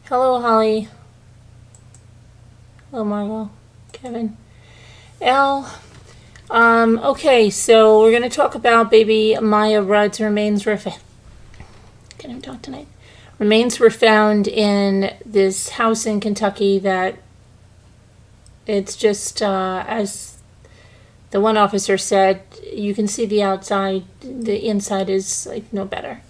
Hello, Holly. Hello, Margot. Kevin. Al. Okay, so we're going to talk about Baby Miya Rudd's remains were found. Can I talk tonight? Remains were found in this house in Kentucky that it's just, as the one officer said, you can see the outside, the inside is like no better.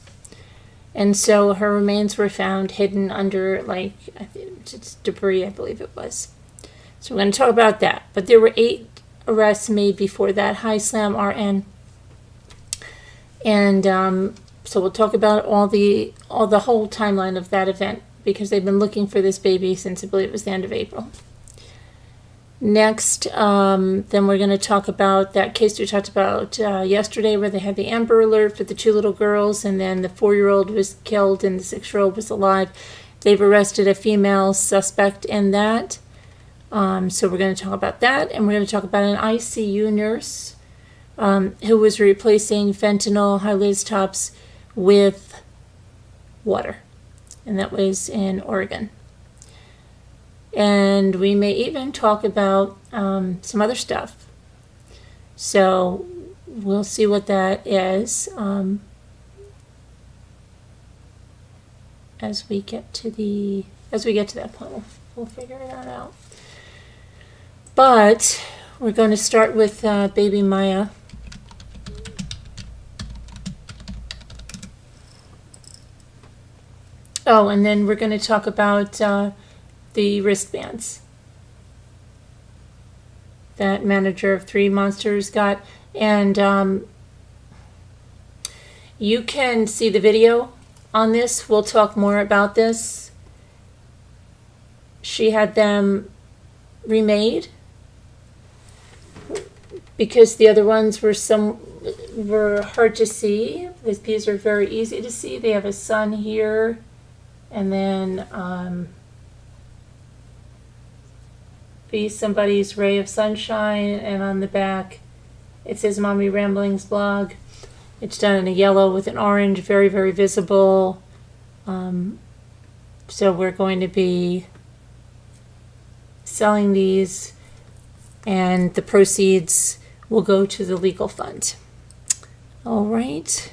And so her remains were found hidden under, like, I think it's debris, I believe it was. So we're going to talk about that. But there were 8 arrests made before that. Hi, Slam RN. And so we'll talk about all the whole timeline of that event, because they've been looking for this baby since I believe it was the end of April. Next, then we're going to talk about that case we talked about yesterday, where they had the Amber Alert for the 2 little girls, and then the 4-year-old was killed and the 6-year-old was alive. They've arrested a female suspect in that. So we're going to talk about that, and we're going to talk about an ICU nurse who was replacing fentanyl high-lis tops with water, and that was in Oregon. And we may even talk about some other stuff. So we'll see what that is as we get to that point. We'll figure that out. But we're going to start with Baby Miya. Oh, and then we're going to talk about the wristbands that manager of 3 Monsters got. And you can see the video on this. We'll talk more about this. She had them remade because the other ones were hard to see. These are very easy to see. They have a sun here, and then be somebody's ray of sunshine, and on the back it says Mommy Ramblings blog. It's done in a yellow with an orange, very, very visible. So we're going to be selling these, and the proceeds will go to the legal fund. All right.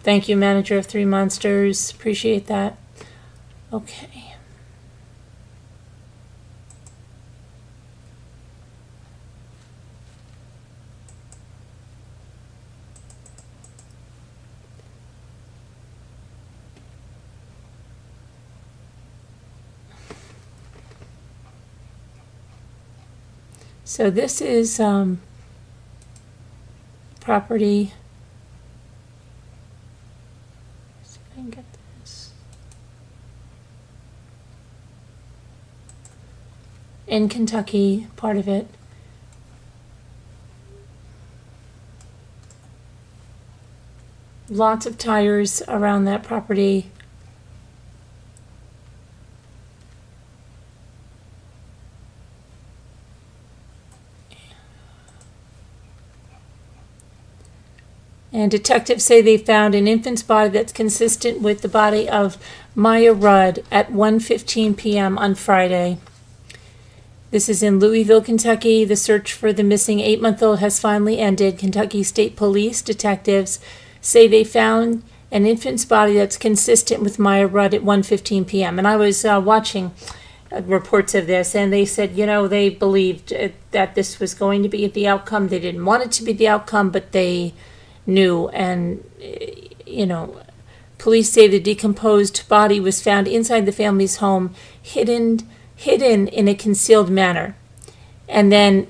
Thank you, manager of 3 Monsters. Appreciate that. Okay. So this is property. Let's see if I can get this. In Kentucky, part of it. Lots of tires around that property. And detectives say they found an infant's body that's consistent with the body of Miya Rudd at 1:15 p.m. on Friday. This is in Louisville, Kentucky. The search for the missing 8-month-old has finally ended. Kentucky State Police detectives say they found an infant's body that's consistent with Miya Rudd at 1:15 p.m. And I was watching reports of this, and they said, they believed that this was going to be the outcome. They didn't want it to be the outcome, but they knew. And police say the decomposed body was found inside the family's home, hidden in a concealed manner. And then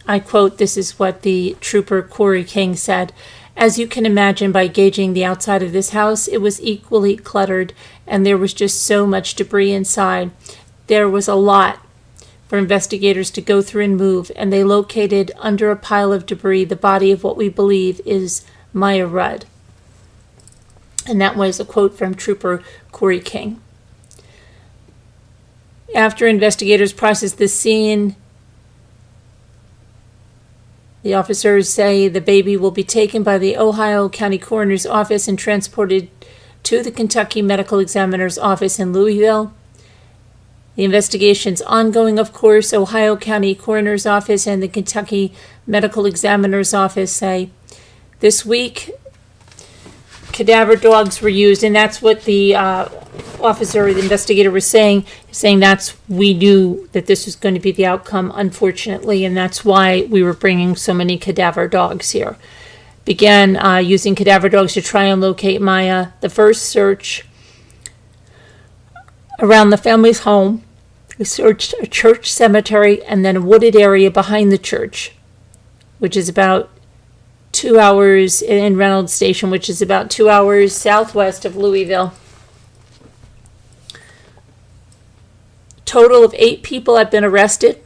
I quote, this is what the trooper Corey King said: "As you can imagine by gauging the outside of this house, it was equally cluttered, and there was just so much debris inside. There was a lot for investigators to go through and move, and they located under a pile of debris the body of what we believe is Miya Rudd." And that was a quote from Trooper Corey King. After investigators processed the scene, The officers say the baby will be taken by the Ohio County Coroner's Office and transported to the Kentucky Medical Examiner's Office in Louisville. The investigation's ongoing, of course. Ohio County Coroner's Office and the Kentucky Medical Examiner's Office say this week cadaver dogs were used, and that's what the officer, the investigator, was saying we knew that this was going to be the outcome, unfortunately, and that's why we were bringing so many cadaver dogs here. Began using cadaver dogs to try and locate Miya. The first search around the family's home, we searched a church cemetery and then a wooded area behind the church, which is about 2 hours in Reynolds Station, which is about 2 hours southwest of Louisville. Total of 8 people have been arrested,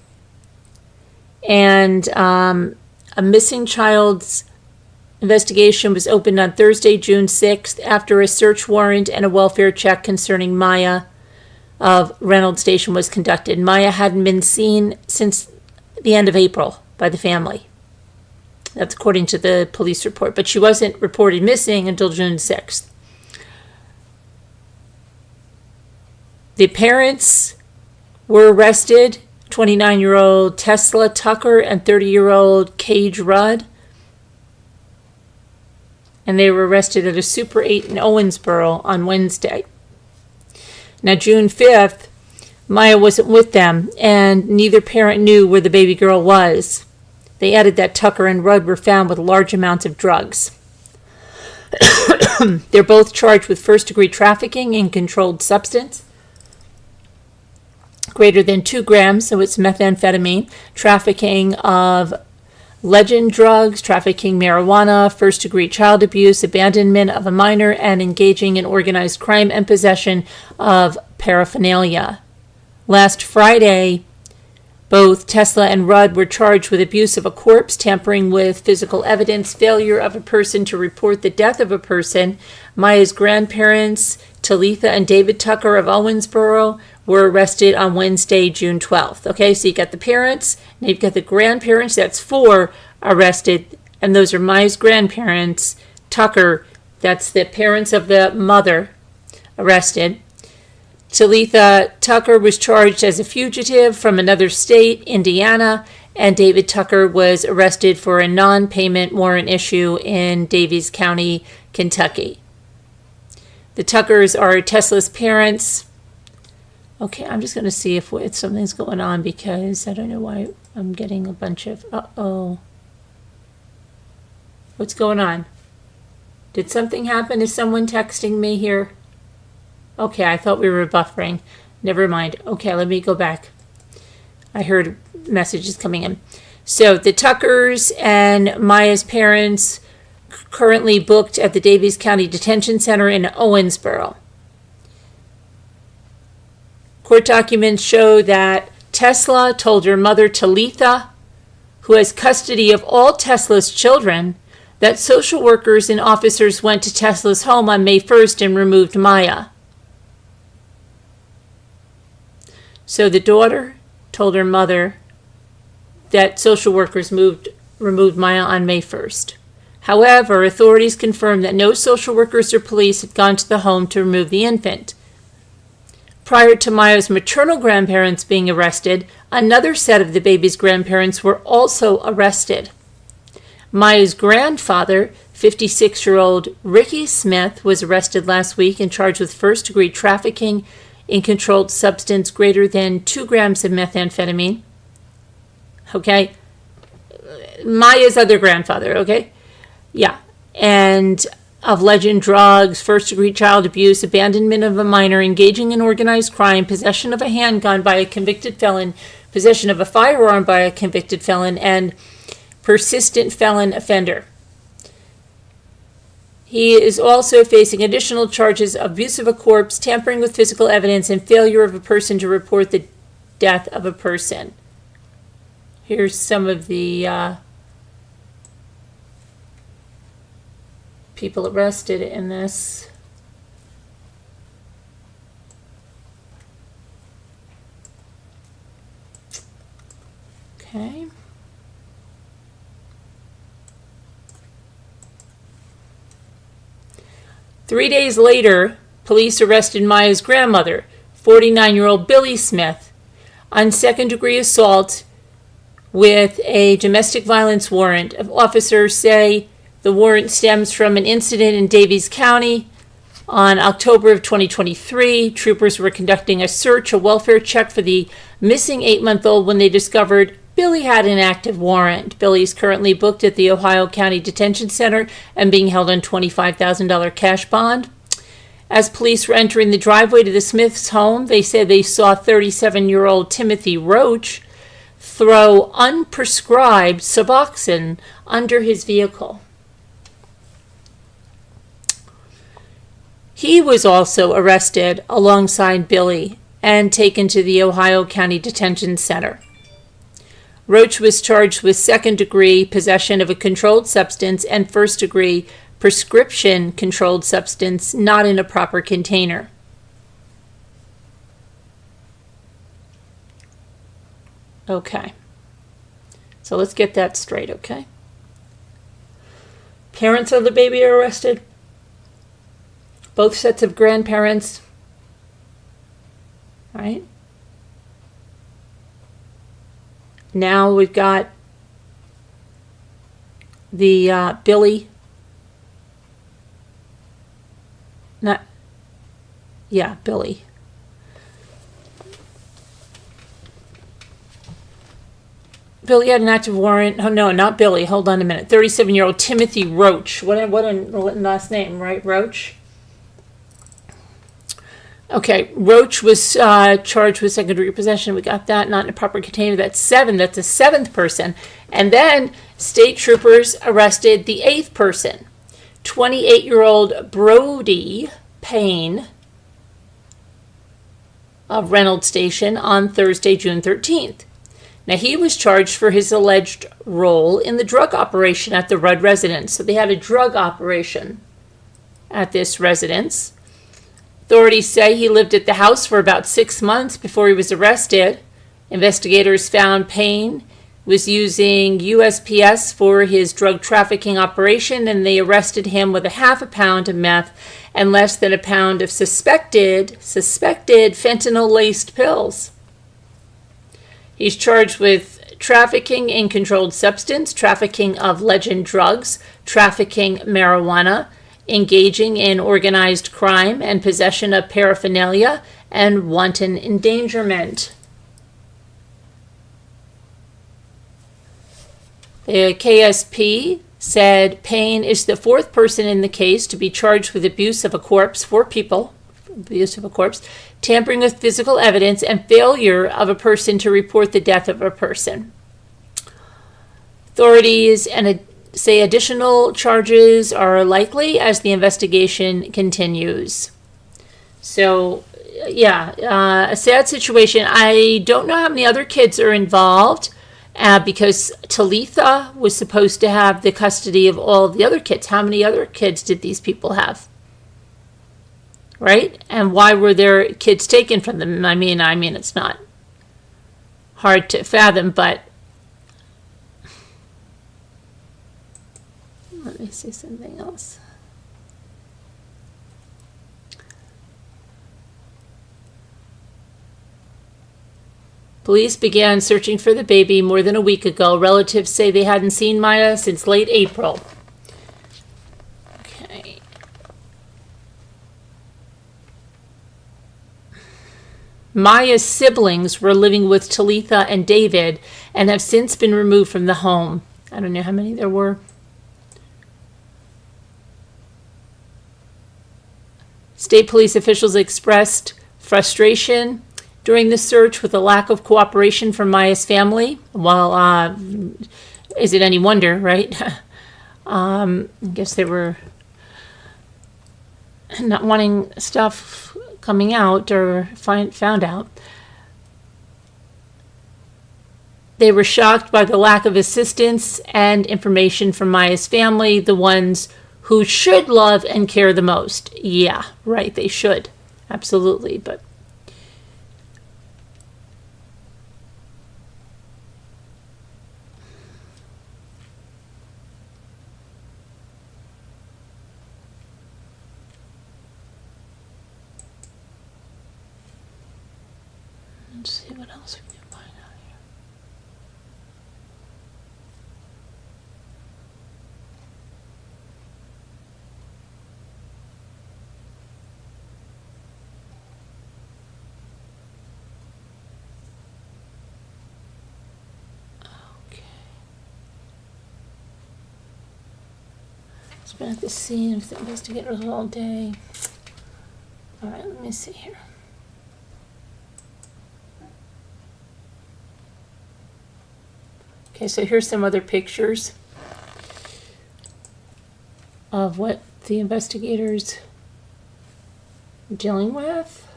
and a missing child's investigation was opened on Thursday, June 6th, after a search warrant and a welfare check concerning Miya of Reynolds Station was conducted. Miya hadn't been seen since the end of April by the family. That's according to the police report, but she wasn't reported missing until June 6th. The parents were arrested, 29-year-old Tesla Tucker and 30-year-old Cage Rudd. And they were arrested at a Super 8 in Owensboro on Wednesday. Now, June 5th, Miya wasn't with them, and neither parent knew where the baby girl was. They added that Tucker and Rudd were found with large amounts of drugs. They're both charged with first-degree trafficking in controlled substance, greater than 2 grams, so it's methamphetamine, trafficking of legend drugs, trafficking marijuana, first-degree child abuse, abandonment of a minor, and engaging in organized crime and possession of paraphernalia. Last Friday, both Tesla and Rudd were charged with abuse of a corpse, tampering with physical evidence, failure of a person to report the death of a person. Miya's grandparents, Talitha and David Tucker of Owensboro, were arrested on Wednesday, June 12th. Okay, so you got the parents, and you've got the grandparents. That's 4 arrested, and those are Miya's grandparents. Tucker, that's the parents of the mother, arrested. Talitha Tucker was charged as a fugitive from another state, Indiana, and David Tucker was arrested for a non-payment warrant issue in Davies County, Kentucky. The Tuckers are Tesla's parents. Okay, I'm just going to see if something's going on, because I don't know why I'm getting a bunch of, What's going on? Did something happen? Is someone texting me here? Okay, I thought we were buffering. Never mind. Okay, let me go back. I heard messages coming in. So the Tuckers and Miya's parents currently booked at the Davies County Detention Center in Owensboro. Court documents show that Tesla told her mother, Talitha, who has custody of all Tesla's children, that social workers and officers went to Tesla's home on May 1st and removed Miya. So the daughter told her mother that social workers removed Miya on May 1st. However, authorities confirmed that no social workers or police had gone to the home to remove the infant. Prior to Miya's maternal grandparents being arrested, another set of the baby's grandparents were also arrested. Miya's grandfather, 56-year-old Ricky Smith, was arrested last week and charged with first-degree trafficking in controlled substance greater than 2 grams of methamphetamine. Okay? Miya's other grandfather, okay? Yeah. And of legend drugs, first-degree child abuse, abandonment of a minor, engaging in organized crime, possession of a handgun by a convicted felon, possession of a firearm by a convicted felon, and persistent felon offender. He is also facing additional charges of abuse of a corpse, tampering with physical evidence, and failure of a person to report the death of a person. Here's some of the people arrested in this. Okay. 3 days later, police arrested Miya's grandmother, 49-year-old Billy Smith, on second-degree assault with a domestic violence warrant. Officers say the warrant stems from an incident in Davies County on October of 2023. Troopers were conducting a welfare check for the missing 8-month-old when they discovered Billy had an active warrant. Billy is currently booked at the Ohio County Detention Center and being held on $25,000 cash bond. As police were entering the driveway to the Smiths' home, they said they saw 37-year-old Timothy Roach throw unprescribed Suboxone under his vehicle. He was also arrested alongside Billy and taken to the Ohio County Detention Center. Roach was charged with second-degree possession of a controlled substance and first-degree prescription controlled substance not in a proper container. Okay. So let's get that straight, okay? Parents of the baby are arrested. Both sets of grandparents. Right? Now we've got the Billy. Billy. Billy had an active warrant. Oh, no, not Billy. Hold on a minute. 37-year-old Timothy Roach. What a last name, right? Roach? Okay, Roach was charged with second-degree possession. We got that. Not in a proper container. That's 7. That's a 7th person. And then state troopers arrested the 8th person, 28-year-old Brody Payne of Reynolds Station on Thursday, June 13th. Now, he was charged for his alleged role in the drug operation at the Rudd residence. So they had a drug operation at this residence. Authorities say he lived at the house for about 6 months before he was arrested. Investigators found Payne was using USPS for his drug trafficking operation, and they arrested him with a half a pound of meth and less than a pound of suspected fentanyl-laced pills. He's charged with trafficking in controlled substance, trafficking of legend drugs, trafficking marijuana, engaging in organized crime, and possession of paraphernalia, and wanton endangerment. The KSP said Payne is the 4th person in the case to be charged with abuse of a corpse, 4 people, abuse of a corpse, tampering with physical evidence, and failure of a person to report the death of a person. Authorities say additional charges are likely as the investigation continues. So, a sad situation. I don't know how many other kids are involved because Talitha was supposed to have the custody of all of the other kids. How many other kids did these people have? Right? And why were their kids taken from them? I mean, it's not hard to fathom, but let me see something else. Police began searching for the baby more than a week ago. Relatives say they hadn't seen Maya since late April. Okay. Maya's siblings were living with Talitha and David and have since been removed from the home. I don't know how many there were. State police officials expressed frustration during the search with a lack of cooperation from Maya's family. Well, is it any wonder, right? I guess they were not wanting stuff coming out or found out. They were shocked by the lack of assistance and information from Maya's family, the ones who should love and care the most. Yeah, right, they should. Absolutely, but Let's see what else we can find out here. Okay. It's been at the scene of the investigators all day. All right, let me see here. Okay, so here's some other pictures of what the investigators are dealing with.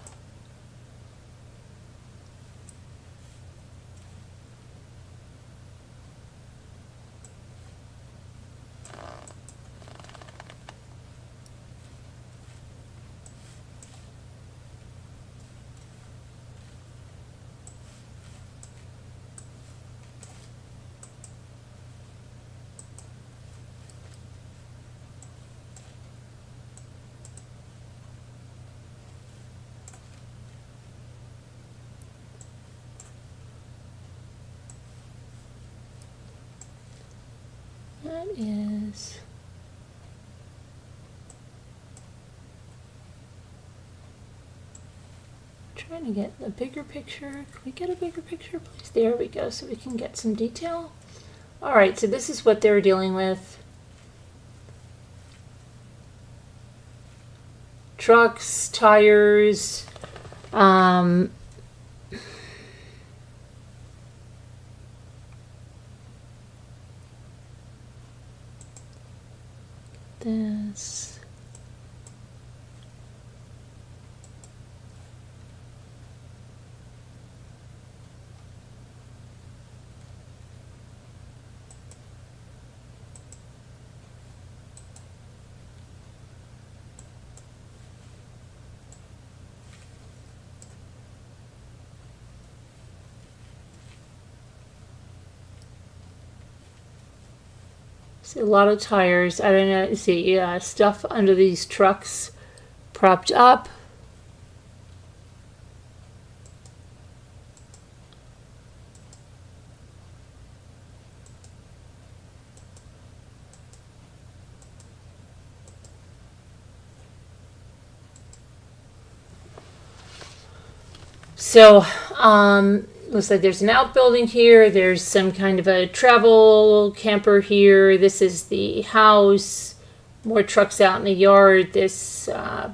That is trying to get a bigger picture. Can we get a bigger picture, please? There we go, so we can get some detail. All right, so this is what they're dealing with. Trucks, tires, this. See a lot of tires. I don't know. See stuff under these trucks propped up. So, looks like there's an outbuilding here. There's some kind of a travel camper here. This is the house. More trucks out in the yard. This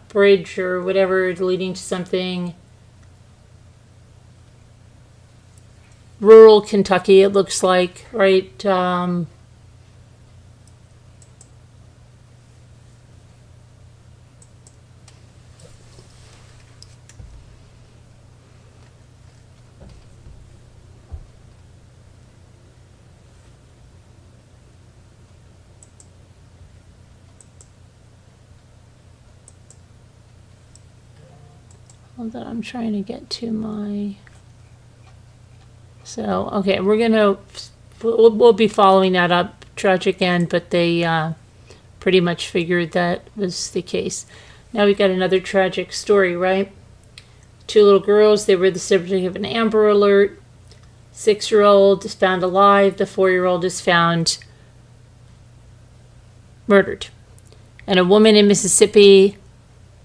bridge or whatever leading to something. Rural Kentucky, it looks like, right? Hold on, I'm trying to get to my... So, okay, we'll be following that up. Tragic end, but they pretty much figured that was the case. Now we got another tragic story, right? 2 little girls, they were the subject of an Amber Alert. 6-year-old is found alive. The 4-year-old is found murdered. And a woman in Mississippi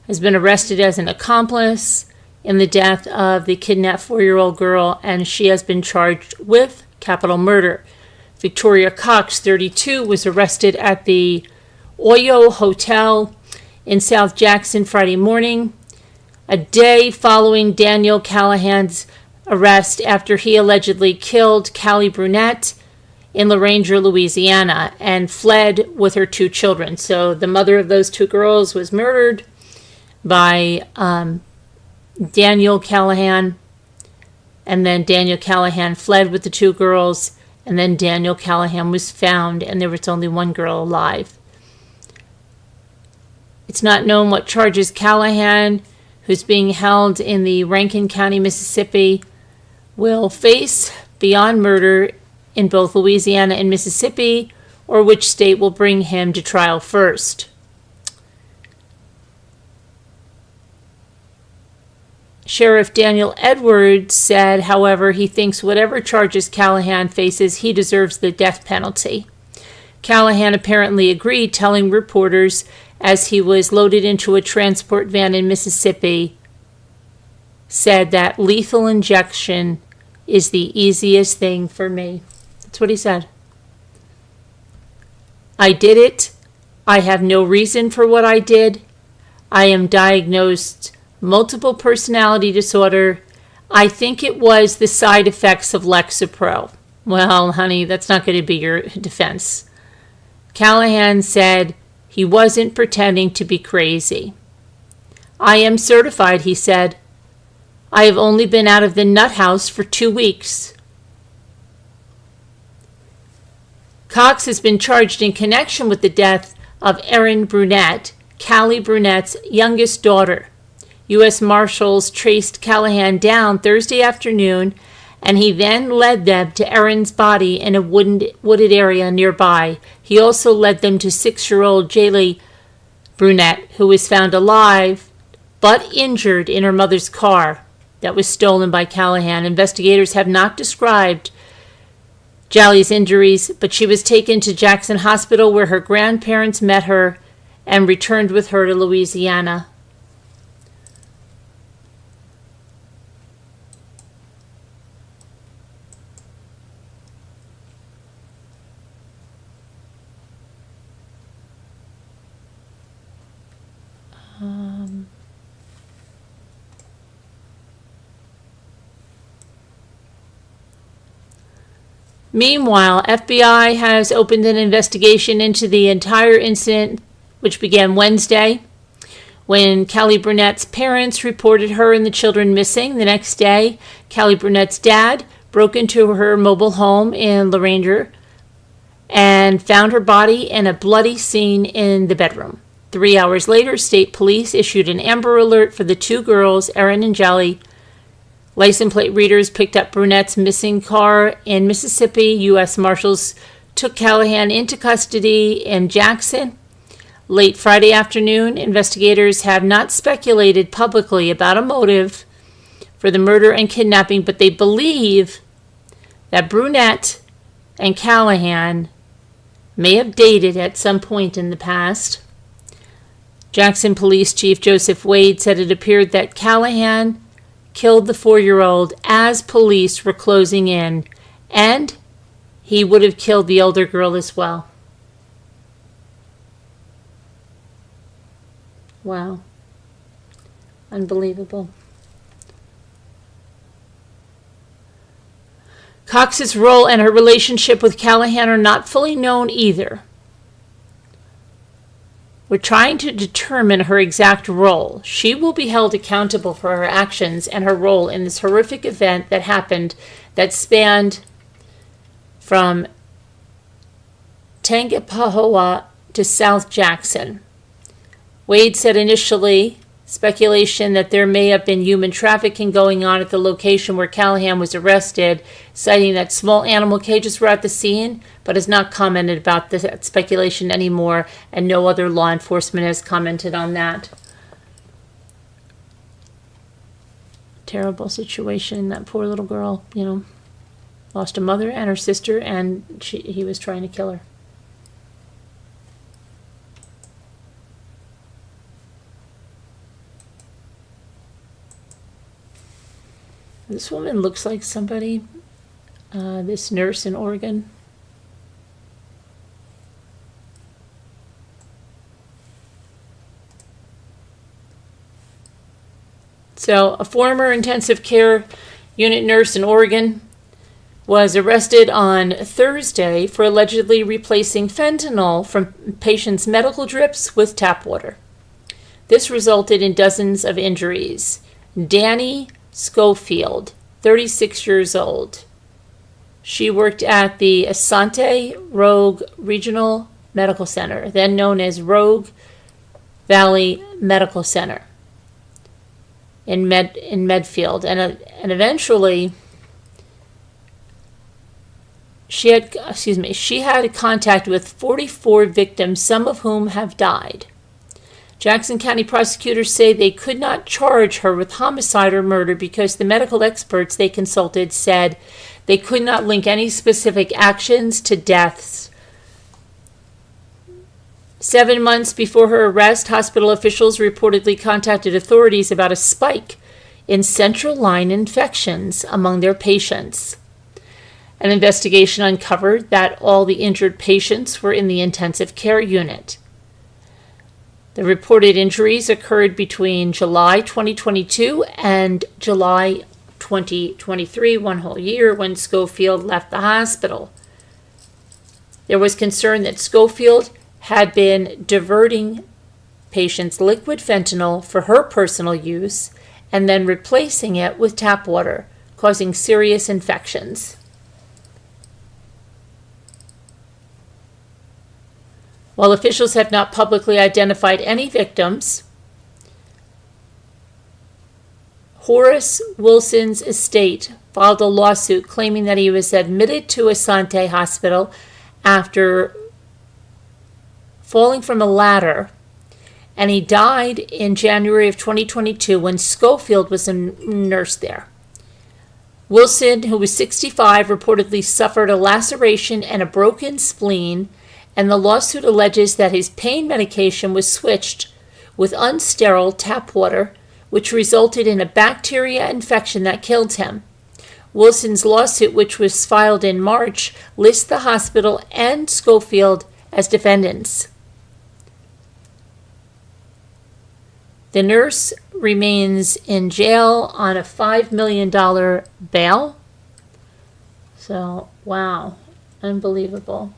has been arrested as an accomplice in the death of the kidnapped 4-year-old girl, and she has been charged with capital murder. Victoria Cox, 32, was arrested at the Oyo Hotel in South Jackson Friday morning, a day following Daniel Callahan's arrest after he allegedly killed Callie Brunette in La Ranger, Louisiana, and fled with her 2 children. So the mother of those 2 girls was murdered by Daniel Callahan, and then Daniel Callahan fled with the 2 girls, and then Daniel Callahan was found, and there was only 1 girl alive. It's not known what charges Callahan, who's being held in the Rankin County, Mississippi, will face beyond murder in both Louisiana and Mississippi, or which state will bring him to trial first. Sheriff Daniel Edwards said, however, he thinks whatever charges Callahan faces, he deserves the death penalty. Callahan apparently agreed, telling reporters as he was loaded into a transport van in Mississippi, said that lethal injection is the easiest thing for me. That's what he said. I did it. I have no reason for what I did. I am diagnosed multiple personality disorder. I think it was the side effects of Lexapro. Well, honey, that's not going to be your defense. Callahan said he wasn't pretending to be crazy. I am certified, he said. I have only been out of the nut house for 2 weeks. Cox has been charged in connection with the death of Erin Brunette, Callie Brunette's youngest daughter. U.S. Marshals traced Callahan down Thursday afternoon, and he then led them to Erin's body in a wooded area nearby. He also led them to 6-year-old Jaylee Brunette, who was found alive but injured in her mother's car that was stolen by Callahan. Investigators have not described Jaylee's injuries, but she was taken to Jackson Hospital where her grandparents met her and returned with her to Louisiana. Meanwhile, FBI has opened an investigation into the entire incident, which began Wednesday when Callie Brunette's parents reported her and the children missing. The next day, Callie Brunette's dad broke into her mobile home in La Ranger and found her body in a bloody scene in the bedroom. 3 hours later, state police issued an Amber Alert for the 2 girls, Erin and Jaylee. License plate readers picked up Brunette's missing car in Mississippi. U.S. Marshals took Callahan into custody in Jackson. Late Friday afternoon, investigators have not speculated publicly about a motive for the murder and kidnapping, but they believe that Brunette and Callahan may have dated at some point in the past. Jackson Police Chief Joseph Wade said it appeared that Callahan killed the 4-year-old as police were closing in, and he would have killed the older girl as well. Wow. Unbelievable. Cox's role and her relationship with Callahan are not fully known either. We're trying to determine her exact role. She will be held accountable for her actions and her role in this horrific event that happened that spanned from Tangipahoa to South Jackson. Wade said initially speculation that there may have been human trafficking going on at the location where Callahan was arrested, citing that small animal cages were at the scene, but has not commented about that speculation anymore, and no other law enforcement has commented on that. Terrible situation. That poor little girl, lost a mother and her sister, and he was trying to kill her. This woman looks like somebody, this nurse in Oregon. So, a former intensive care unit nurse in Oregon was arrested on Thursday for allegedly replacing fentanyl from patients' medical drips with tap water. This resulted in dozens of injuries. Danny Schofield, 36 years old. She worked at the Asante Rogue Regional Medical Center, then known as Rogue Valley Medical Center in Medfield, and eventually she had contact with 44 victims, some of whom have died. Jackson County prosecutors say they could not charge her with homicide or murder because the medical experts they consulted said they could not link any specific actions to deaths. 7 months before her arrest, hospital officials reportedly contacted authorities about a spike in central line infections among their patients. An investigation uncovered that all the injured patients were in the intensive care unit. The reported injuries occurred between July 2022 and July 2023, 1 whole year, when Schofield left the hospital. There was concern that Schofield had been diverting patients' liquid fentanyl for her personal use and then replacing it with tap water, causing serious infections. While officials have not publicly identified any victims, Horace Wilson's estate filed a lawsuit claiming that he was admitted to Asante Hospital after falling from a ladder, and he died in January of 2022 when Schofield was a nurse there. Wilson, who was 65, reportedly suffered a laceration and a broken spleen, and the lawsuit alleges that his pain medication was switched with unsterile tap water, which resulted in a bacteria infection that killed him. Wilson's lawsuit, which was filed in March, lists the hospital and Schofield as defendants. The nurse remains in jail on a $5 million bail. So, wow, unbelievable.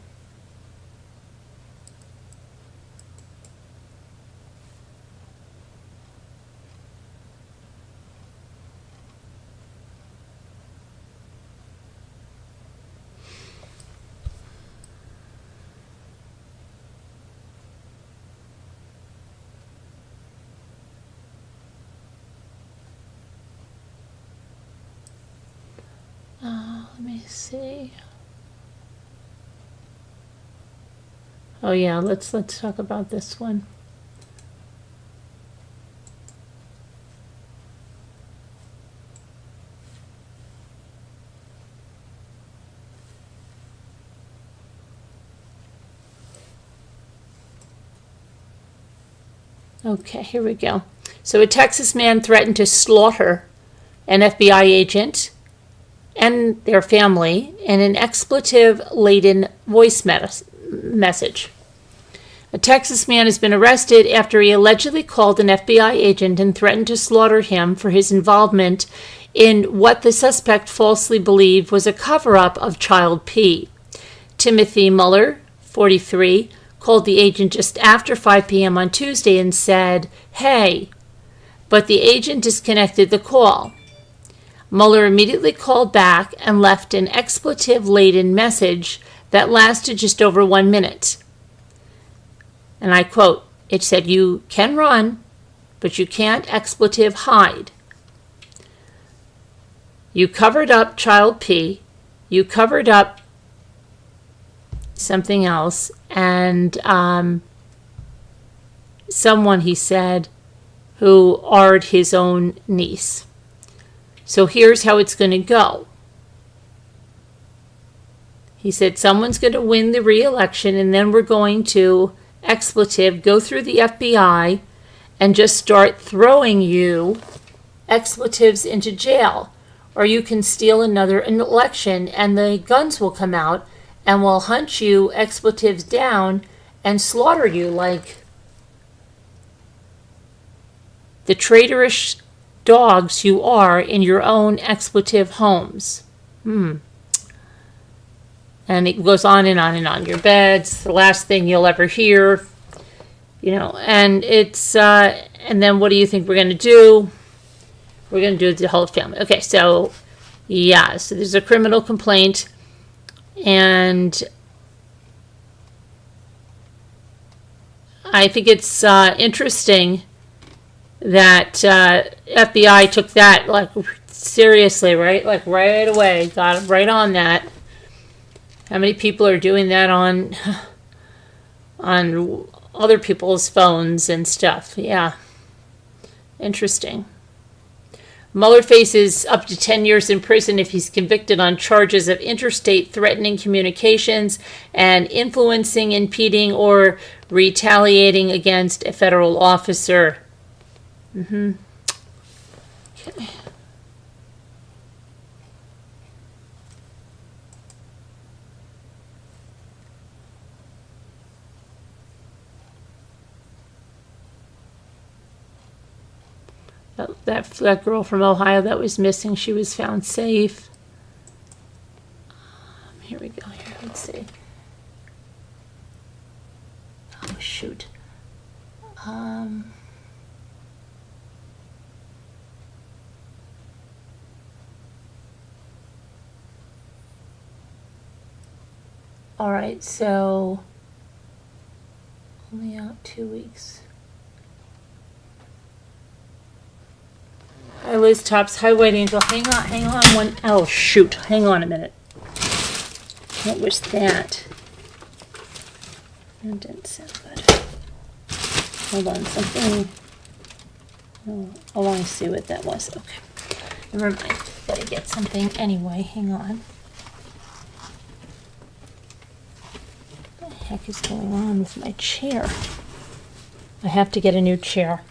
Let me see. Oh yeah, let's talk about this one. Okay, here we go. So a Texas man threatened to slaughter an FBI agent and their family in an expletive-laden voice message. A Texas man has been arrested after he allegedly called an FBI agent and threatened to slaughter him for his involvement in what the suspect falsely believed was a cover-up of Child P. Timothy Mueller, 43, called the agent just after 5 p.m. on Tuesday and said, "Hey," but the agent disconnected the call. Mueller immediately called back and left an expletive-laden message that lasted just over 1 minute. And I quote, it said, "You can run, but you can't expletive hide. You covered up Child P, you covered up something else, and someone," he said, "who are his own niece. So here's how it's going to go." He said, "Someone's going to win the re-election, and then we're going to expletive go through the FBI and just start throwing you expletives into jail. Or you can steal another election, and the guns will come out, and we'll hunt you expletives down and slaughter you like the traitorous dogs you are in your own expletive homes." And it goes on and on and on. Your bed's the last thing you'll ever hear, and it's, and then what do you think we're going to do? We're going to do the whole family. Okay, so, yeah, so there's a criminal complaint, and I think it's interesting that FBI took that, like, seriously, right? Like, right away, got right on that. How many people are doing that on other people's phones and stuff. Yeah. Interesting. Mueller faces up to 10 years in prison if he's convicted on charges of interstate threatening communications and influencing, impeding, or retaliating against a federal officer. Okay. That girl from Ohio that was missing, she was found safe. Here we go. Here, let's see. Oh shoot. All right, so only out 2 weeks. Hi, Liz Tops. Hi, White Angel. Hang on one. Oh, shoot. Hang on a minute. What was that? That didn't sound good. Hold on. Something. Oh, I want to see what that was. Okay. Never mind. Gotta get something anyway. Hang on. What the heck is going on with my chair? I have to get a new chair.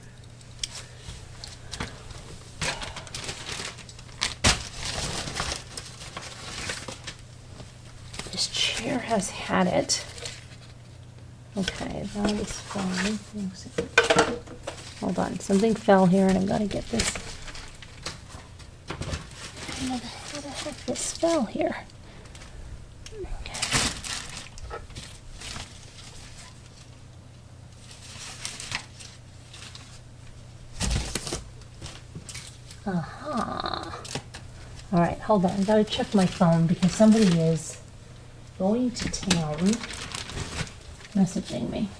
Has had it. Okay, that is fine. Hold on, something fell here and I've got to get this. How the heck this fell here? Okay. All right, hold on. I got to check my phone because somebody is going to town messaging me.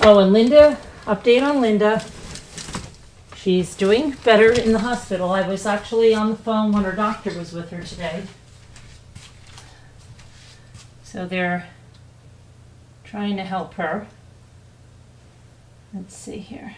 Oh, and Linda, update on Linda. She's doing better in the hospital. I was actually on the phone when her doctor was with her today. So they're trying to help her. Let's see here.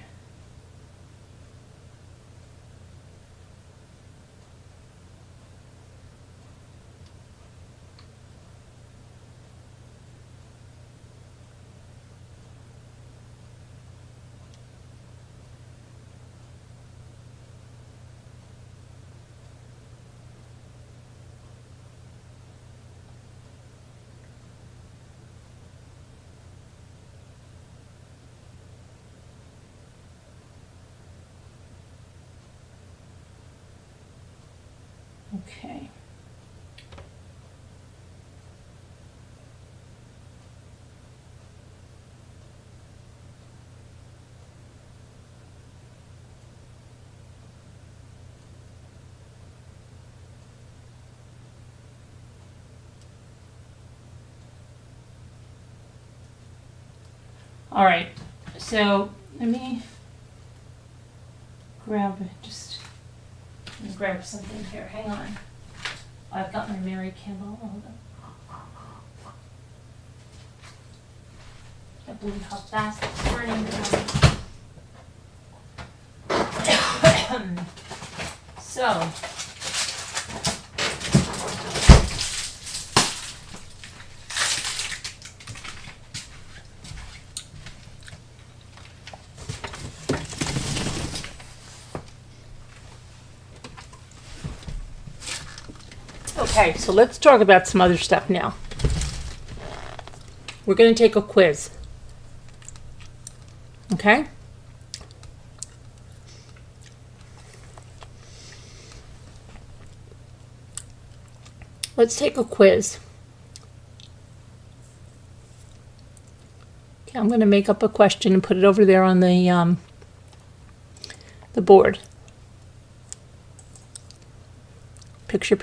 Okay. All right, so let me grab something here. Hang on. I've got my Mary candle. Hold on. I believe how fast it's burning down. So. Okay, so let's talk about some other stuff now. We're going to take a quiz. Okay? Let's take a quiz. Okay, I'm going to make up a question and put it over there on the board. Picture.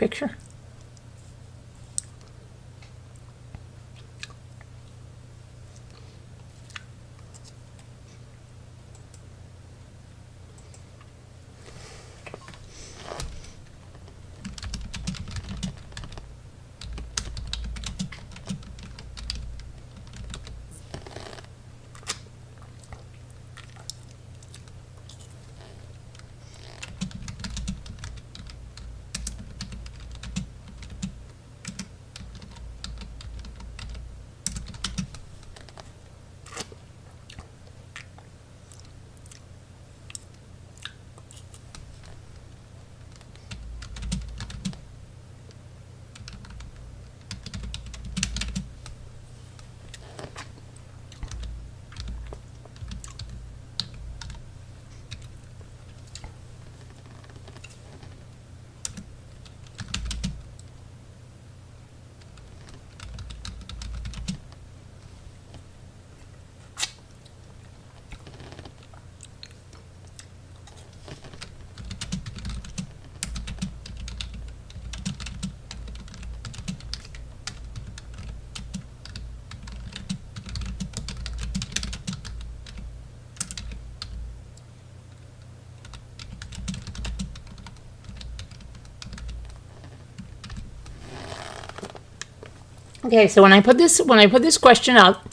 Okay, so when I put this question up,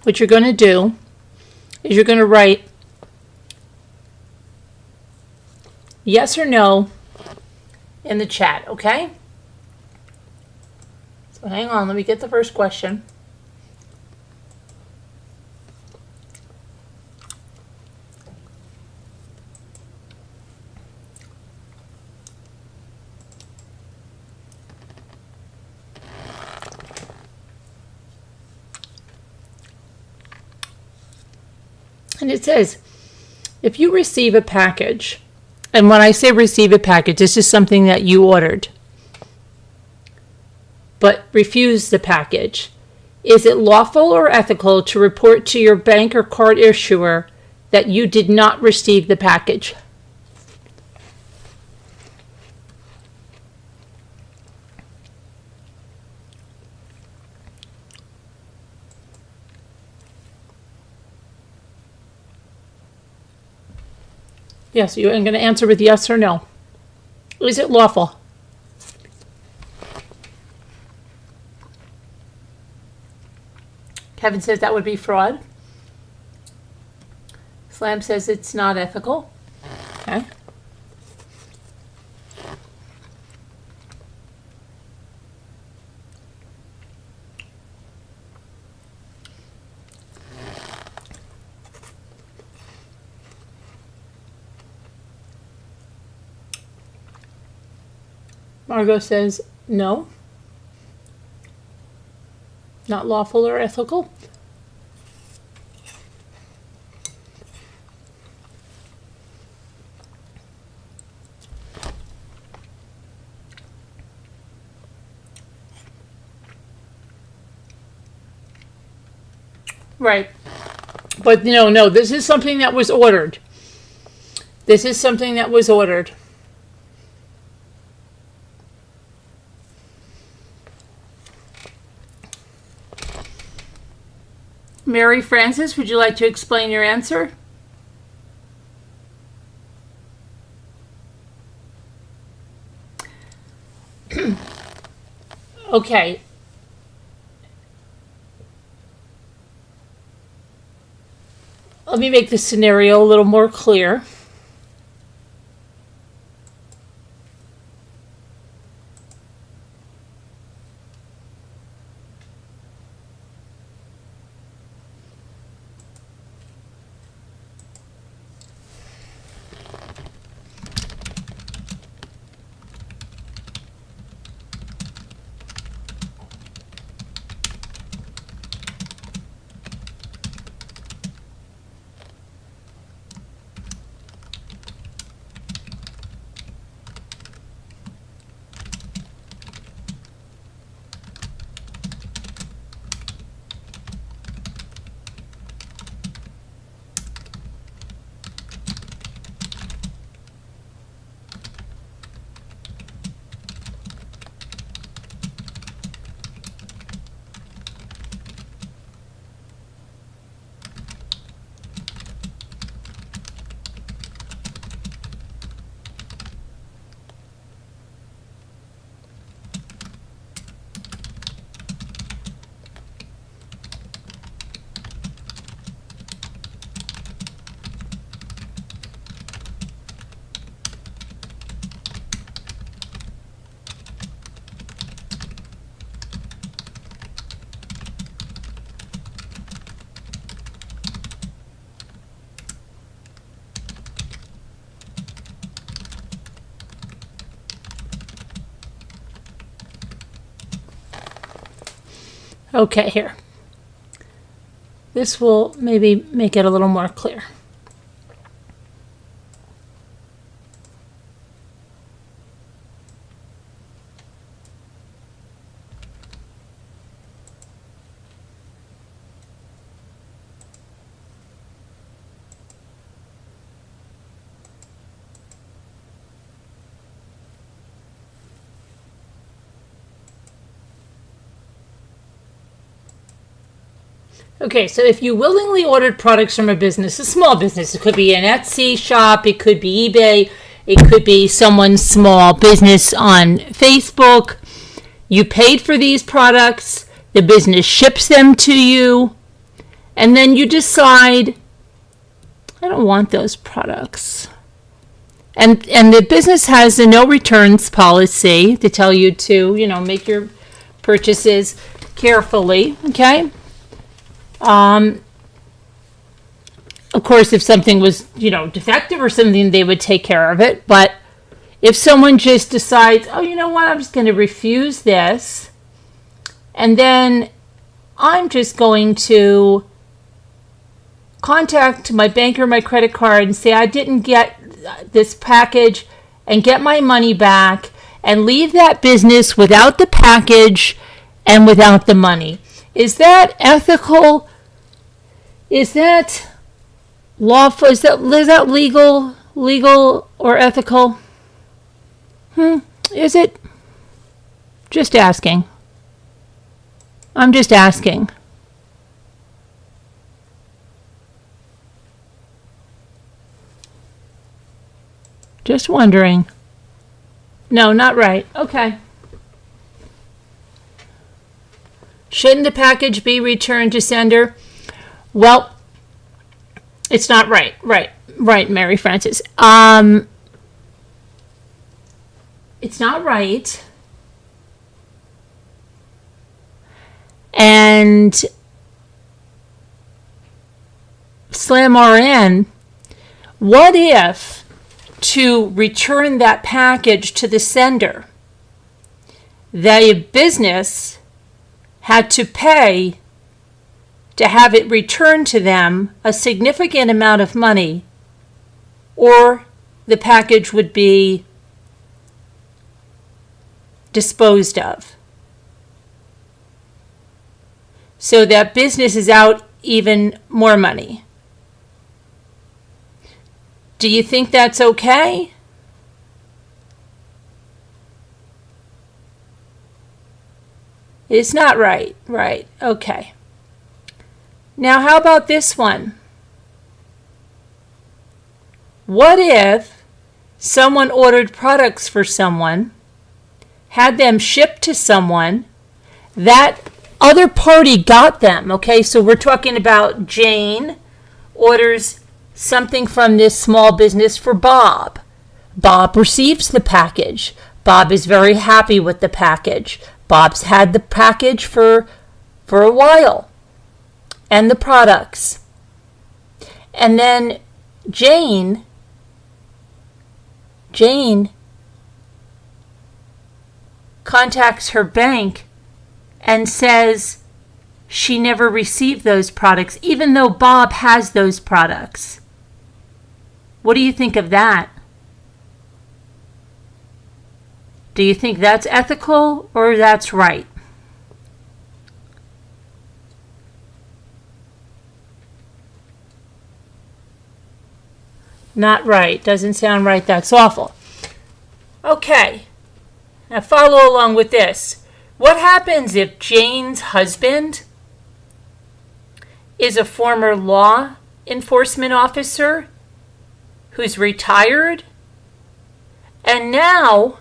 what you're going to do is you're going to write yes or no in the chat, okay? So hang on, let me get the first question. And it says, if you receive a package, and when I say receive a package, this is something that you ordered, but refuse the package, is it lawful or ethical to report to your bank or card issuer that you did not receive the package? Yes, you're going to answer with yes or no. Is it lawful? Kevin says that would be fraud. Slam says it's not ethical. Okay. Margot says no. Not lawful or ethical. Right. But no, this is something that was ordered. This is something that was ordered. Mary Frances, would you like to explain your answer? Okay. Let me make this scenario a little more clear. Okay, here. This will maybe make it a little more clear. Okay, so if you willingly ordered products from a business, a small business, it could be an Etsy shop, it could be eBay, It could be someone's small business on Facebook. You paid for these products, the business ships them to you, and then you decide, I don't want those products. And the business has a no returns policy to tell you to, make your purchases carefully, okay? Of course, if something was, defective or something, they would take care of it. But if someone just decides, oh, you know what, I'm just going to refuse this, and then I'm just going to contact my bank or my credit card and say I didn't get this package and get my money back and leave that business without the package and without the money. Is that ethical? Is that lawful? Is that legal or ethical? Is it? Just asking. I'm just asking. Just wondering. No, not right. Okay. Shouldn't the package be returned to sender? Well, it's not right. Right, Mary Frances. It's not right. And Slam RN, what if to return that package to the sender, the business had to pay to have it returned to them a significant amount of money, or the package would be disposed of? So that business is out even more money. Do you think that's okay? It's not right. Right. Okay. Now, how about this one? What if someone ordered products for someone, had them shipped to someone, that other party got them? Okay, so we're talking about Jane orders something from this small business for Bob. Bob receives the package. Bob is very happy with the package. Bob's had the package for a while, and the products. And then Jane contacts her bank and says she never received those products, even though Bob has those products. What do you think of that? Do you think that's ethical or that's right? Not right. Doesn't sound right. That's awful. Okay. Now follow along with this. What happens if Jane's husband is a former law enforcement officer who's retired and now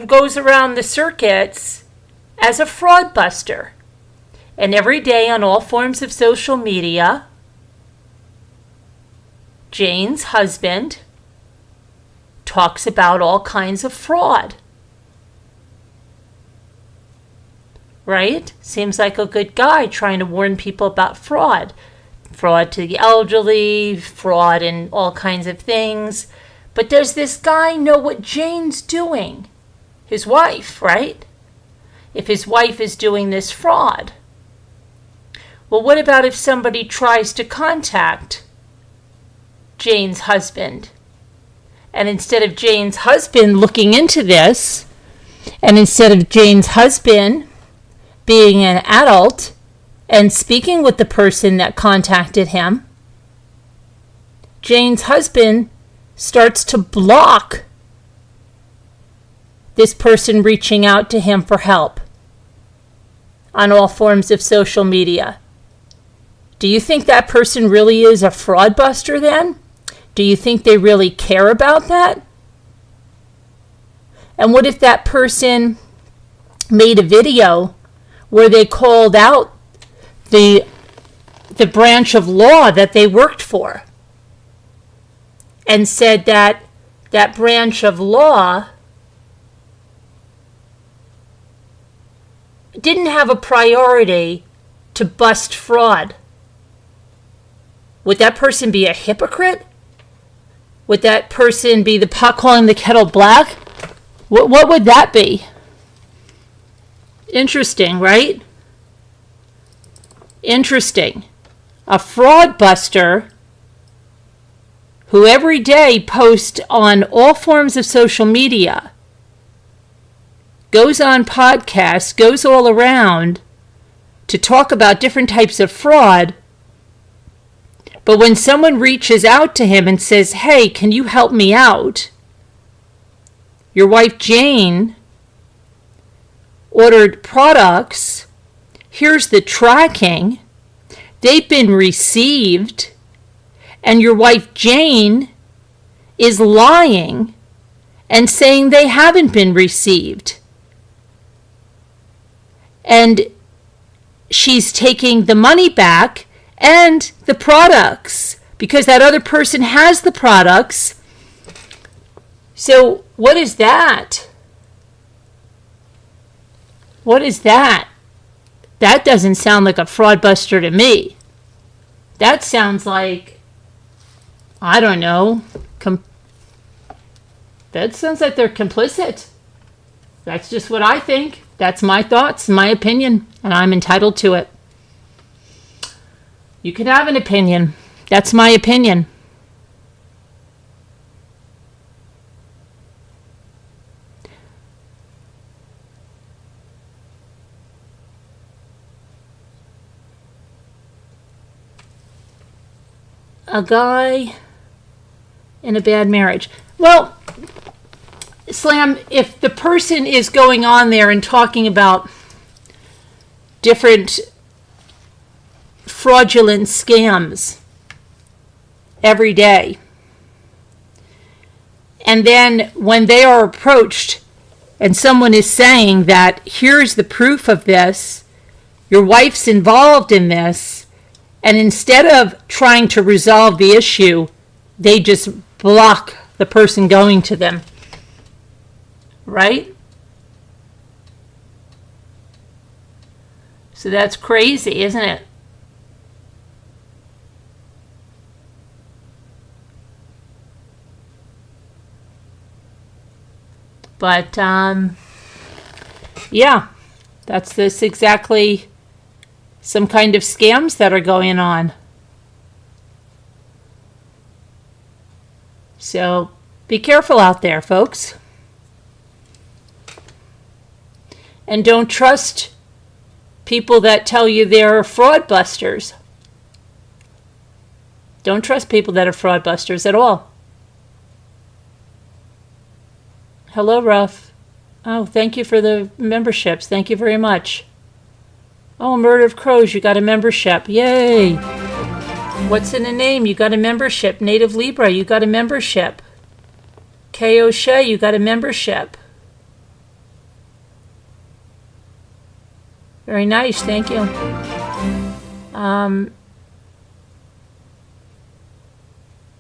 goes around the circuits as a fraud buster? And every day on all forms of social media, Jane's husband talks about all kinds of fraud. Right? Seems like a good guy trying to warn people about fraud. Fraud to the elderly, fraud in all kinds of things. But does this guy know what Jane's doing? His wife, right? If his wife is doing this fraud. Well, what about if somebody tries to contact Jane's husband? And instead of Jane's husband looking into this, and instead of Jane's husband being an adult and speaking with the person that contacted him, Jane's husband starts to block this person reaching out to him for help on all forms of social media. Do you think that person really is a fraud buster then? Do you think they really care about that? And what if that person made a video where they called out the branch of law that they worked for and said that that branch of law didn't have a priority to bust fraud? Would that person be a hypocrite? Would that person be the pot calling the kettle black? What would that be? Interesting, right? Interesting. A fraud buster who every day posts on all forms of social media, goes on podcasts, goes all around to talk about different types of fraud. But when someone reaches out to him and says, hey, can you help me out? Your wife Jane ordered products. Here's the tracking. They've been received. And your wife Jane is lying and saying they haven't been received. And she's taking the money back and the products because that other person has the products. So what is that? What is that? That doesn't sound like a fraud buster to me. That sounds like, I don't know, that sounds like they're complicit. That's just what I think. That's my thoughts, my opinion, and I'm entitled to it. You can have an opinion. That's my opinion. A guy in a bad marriage. Well, Slam, if the person is going on there and talking about different fraudulent scams every day, and then when they are approached and someone is saying that here's the proof of this, your wife's involved in this, and instead of trying to resolve the issue, they just block the person going to them. Right? So that's crazy, isn't it? But, yeah, that's this exactly some kind of scams that are going on. So be careful out there, folks. And don't trust people that tell you they're fraud busters. Don't trust people that are fraud busters at all. Hello, Ruff. Oh, thank you for the memberships. Thank you very much. Oh, Murder of Crows, you got a membership. Yay. What's in the name? You got a membership. Native Libra, you got a membership. K. O'Shea, you got a membership. Very nice, thank you.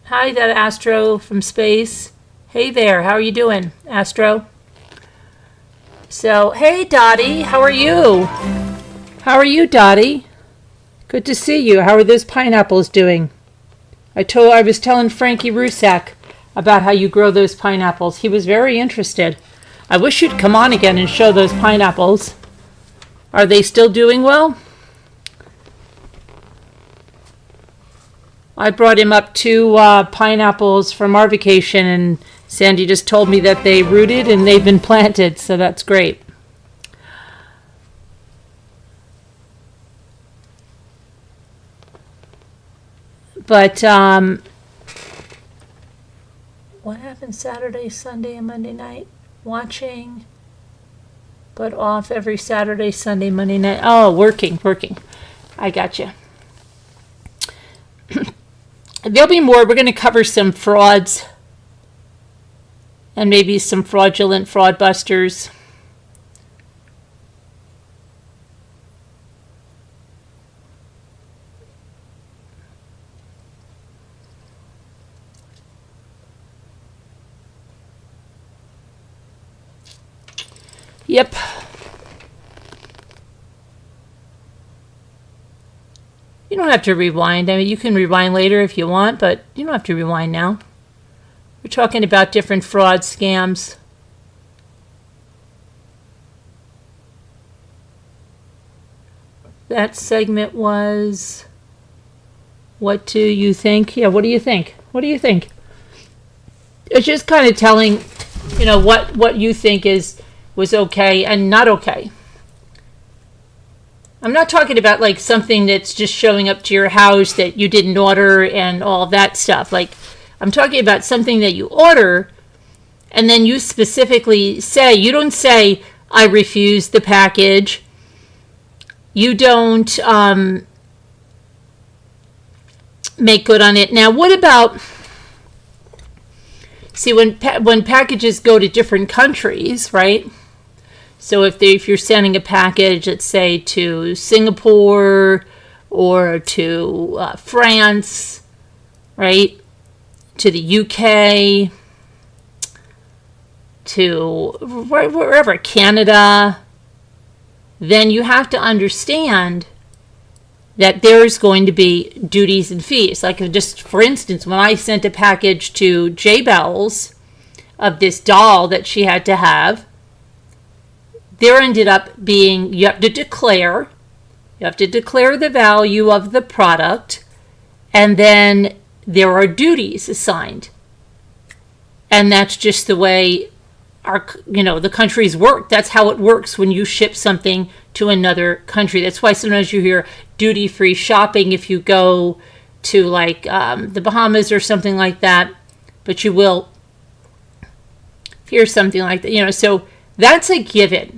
Hi, that Astro from space. Hey there, how are you doing, Astro? So, hey Dottie, how are you? How are you, Dottie? Good to see you. How are those pineapples doing? I was telling Frankie Rusak about how you grow those pineapples. He was very interested. I wish you'd come on again and show those pineapples. Are they still doing well? I brought him up 2 pineapples from our vacation, and Sandy just told me that they rooted and they've been planted, so that's great. But what happened Saturday, Sunday, and Monday night? Watching, but off every Saturday, Sunday, Monday night. Oh, working. I got you. There'll be more. We're going to cover some frauds and maybe some fraudulent fraudbusters. Yep. You don't have to rewind. I mean, you can rewind later if you want, but you don't have to rewind now. We're talking about different fraud scams. That segment was, what do you think? Yeah, what do you think? What do you think? It's just kind of telling, what you think was okay and not okay. I'm not talking about like something that's just showing up to your house that you didn't order and all that stuff. Like, I'm talking about something that you order and then you specifically say, you don't say, I refuse the package. You don't make good on it. Now, what about, see, when packages go to different countries, right? So if you're sending a package, let's say to Singapore or to France, right, to the UK, to wherever, Canada, then you have to understand that there's going to be duties and fees. Like, just for instance, when I sent a package to J Bells of this doll that she had to have, there ended up being, you have to declare the value of the product, and then there are duties assigned. And that's just the way the countries work. That's how it works when you ship something to another country. That's why sometimes you hear duty-free shopping if you go to like the Bahamas or something like that, but you will hear something like that, so that's a given.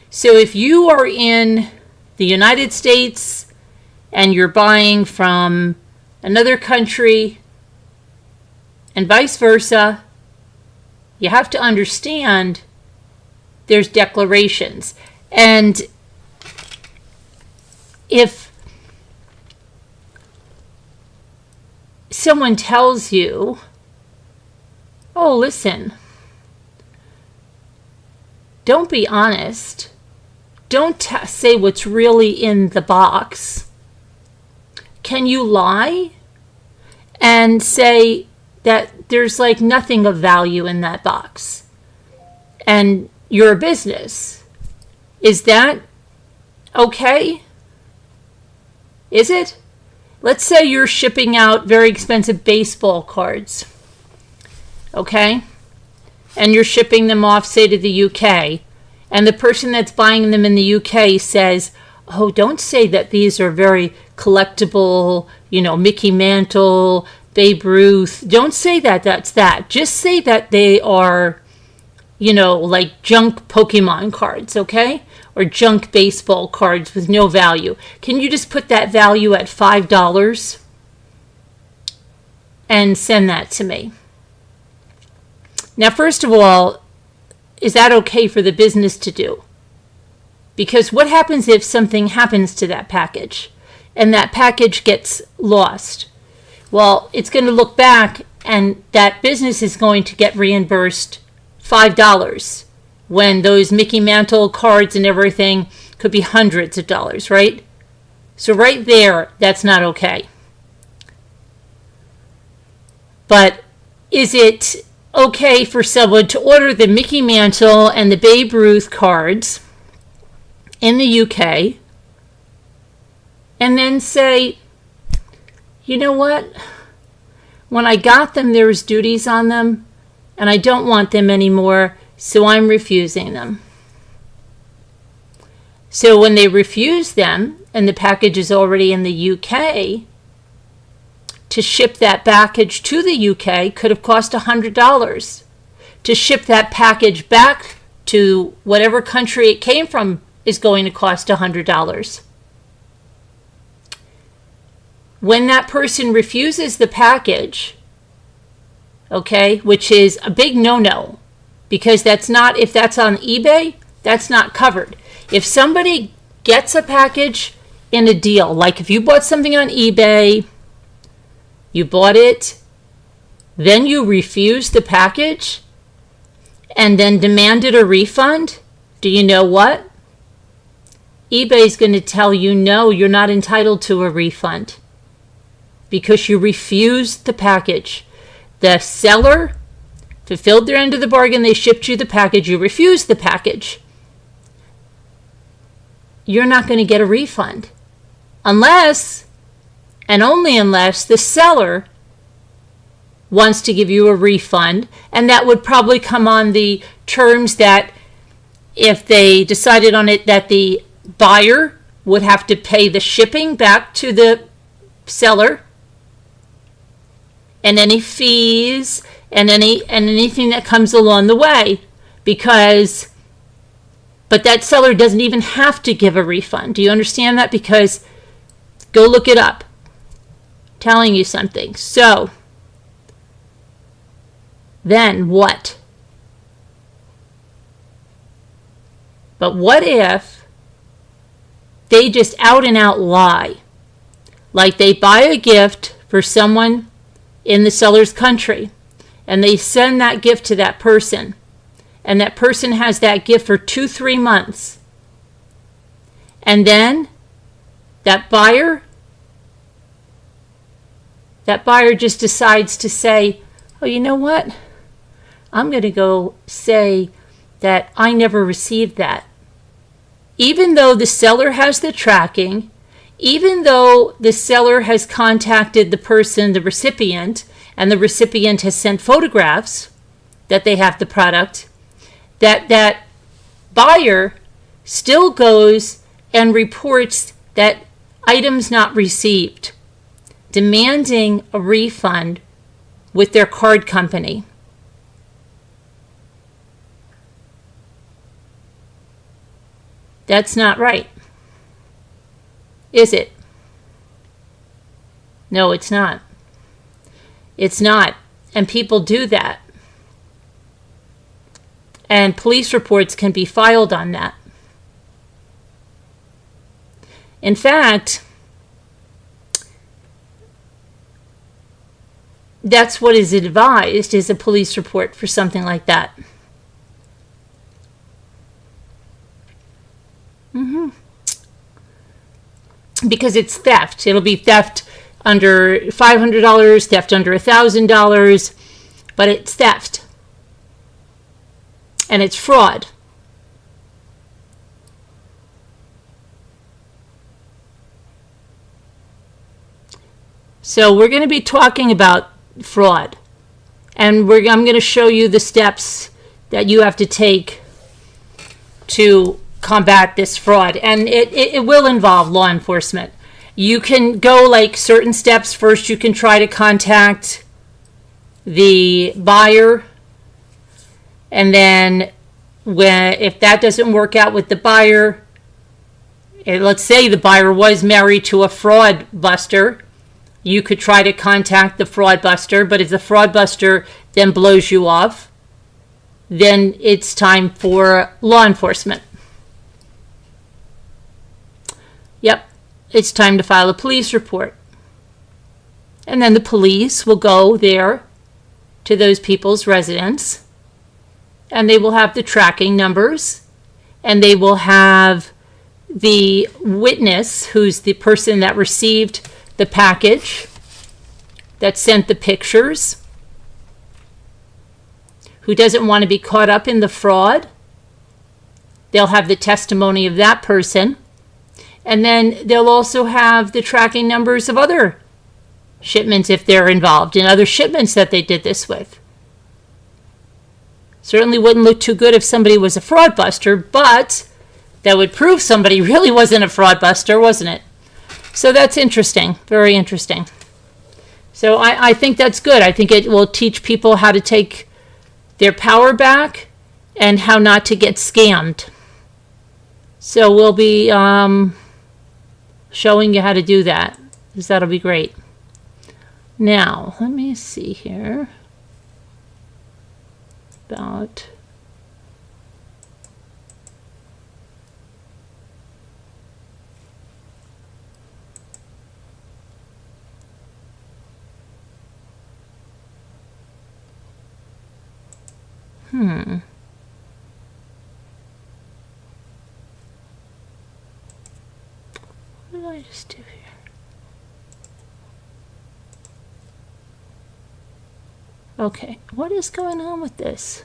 So if you are in the United States and you're buying from another country and vice versa, you have to understand there's declarations. And if someone tells you, oh, listen, don't be honest. Don't say what's really in the box. Can you lie and say that there's like nothing of value in that box and you're a business? Is that okay? Is it? Let's say you're shipping out very expensive baseball cards, okay? And you're shipping them off, say, to the UK. And the person that's buying them in the UK says, oh, don't say that these are very collectible, Mickey Mantle, Babe Ruth. Don't say that that's that. Just say that they are, like junk Pokemon cards, okay? Or junk baseball cards with no value. Can you just put that value at $5 and send that to me? Now, first of all, is that okay for the business to do? Because what happens if something happens to that package and that package gets lost? Well, it's going to look back and that business is going to get reimbursed $5 when those Mickey Mantle cards and everything could be hundreds of dollars, right? So right there, that's not okay. But is it okay for someone to order the Mickey Mantle and the Babe Ruth cards in the UK and then say, you know what? When I got them, there was duties on them and I don't want them anymore, so I'm refusing them. So when they refuse them and the package is already in the UK, to ship that package to the UK could have cost $100. To ship that package back to whatever country it came from is going to cost $100. when that person refuses the package, okay, which is a big no-no, because that's not, if that's on eBay, that's not covered. If somebody gets a package in a deal, like if you bought something on eBay, you bought it, then you refuse the package, and then demanded a refund, do you know what? eBay is going to tell you, no, you're not entitled to a refund because you refused the package. The seller fulfilled their end of the bargain. They shipped you the package. You refused the package. You're not going to get a refund unless, and only unless, the seller wants to give you a refund. And that would probably come on the terms that if they decided on it, that the buyer would have to pay the shipping back to the seller, and any fees and anything that comes along the way, but that seller doesn't even have to give a refund. Do you understand that? Because go look it up. I'm telling you something. So then what? But what if they just out and out lie? Like they buy a gift for someone in the seller's country, and they send that gift to that person, and that person has that gift for 2-3 months, and then that buyer just decides to say, oh, you know what? I'm going to go say that I never received that. Even though the seller has the tracking, even though the seller has contacted the person, the recipient, and the recipient has sent photographs that they have the product, that buyer still goes and reports that items not received, demanding a refund with their card company. That's not right, is it? No, it's not. It's not. And people do that. And police reports can be filed on that. In fact, that's what is advised, is a police report for something like that. Because it's theft. It'll be theft under $500, theft under $1,000, but it's theft. And it's fraud. So we're going to be talking about fraud. And I'm going to show you the steps that you have to take to combat this fraud, and it will involve law enforcement. You can go like certain steps. First, you can try to contact the buyer, and then if that doesn't work out with the buyer, let's say the buyer was married to a fraud buster, you could try to contact the fraud buster. But if the fraud buster then blows you off, then it's time for law enforcement. Yep, it's time to file a police report. And then the police will go there to those people's residence, and they will have the tracking numbers, and they will have the witness, who's the person that received the package, that sent the pictures, who doesn't want to be caught up in the fraud. They'll have the testimony of that person. And then they'll also have the tracking numbers of other shipments if they're involved in other shipments that they did this with. Certainly wouldn't look too good if somebody was a fraud buster, but that would prove somebody really wasn't a fraud buster, wasn't it? So that's interesting, very interesting. So I think that's good. I think it will teach people how to take their power back and how not to get scammed. So we'll be showing you how to do that. because that'll be great. Now, let me see here about what did I just do here? Okay, what is going on with this?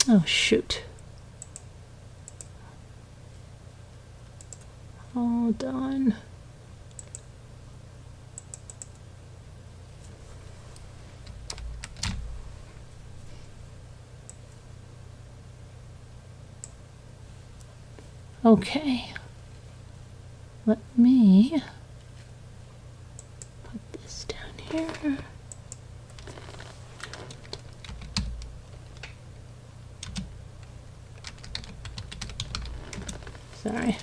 Oh, shoot. Hold on. Okay. Let me put this down here. Sorry,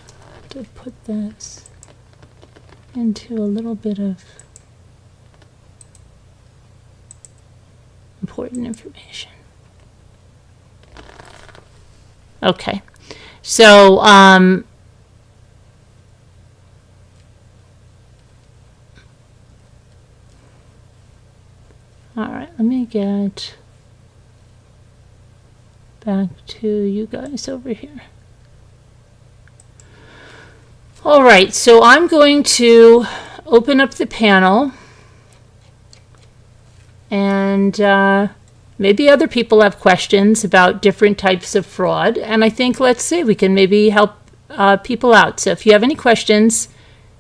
to put this into a little bit of important information. Okay, so all right, let me get back to you guys over here. All right, so I'm going to open up the panel, and maybe other people have questions about different types of fraud, and I think, let's see, we can maybe help people out. So if you have any questions,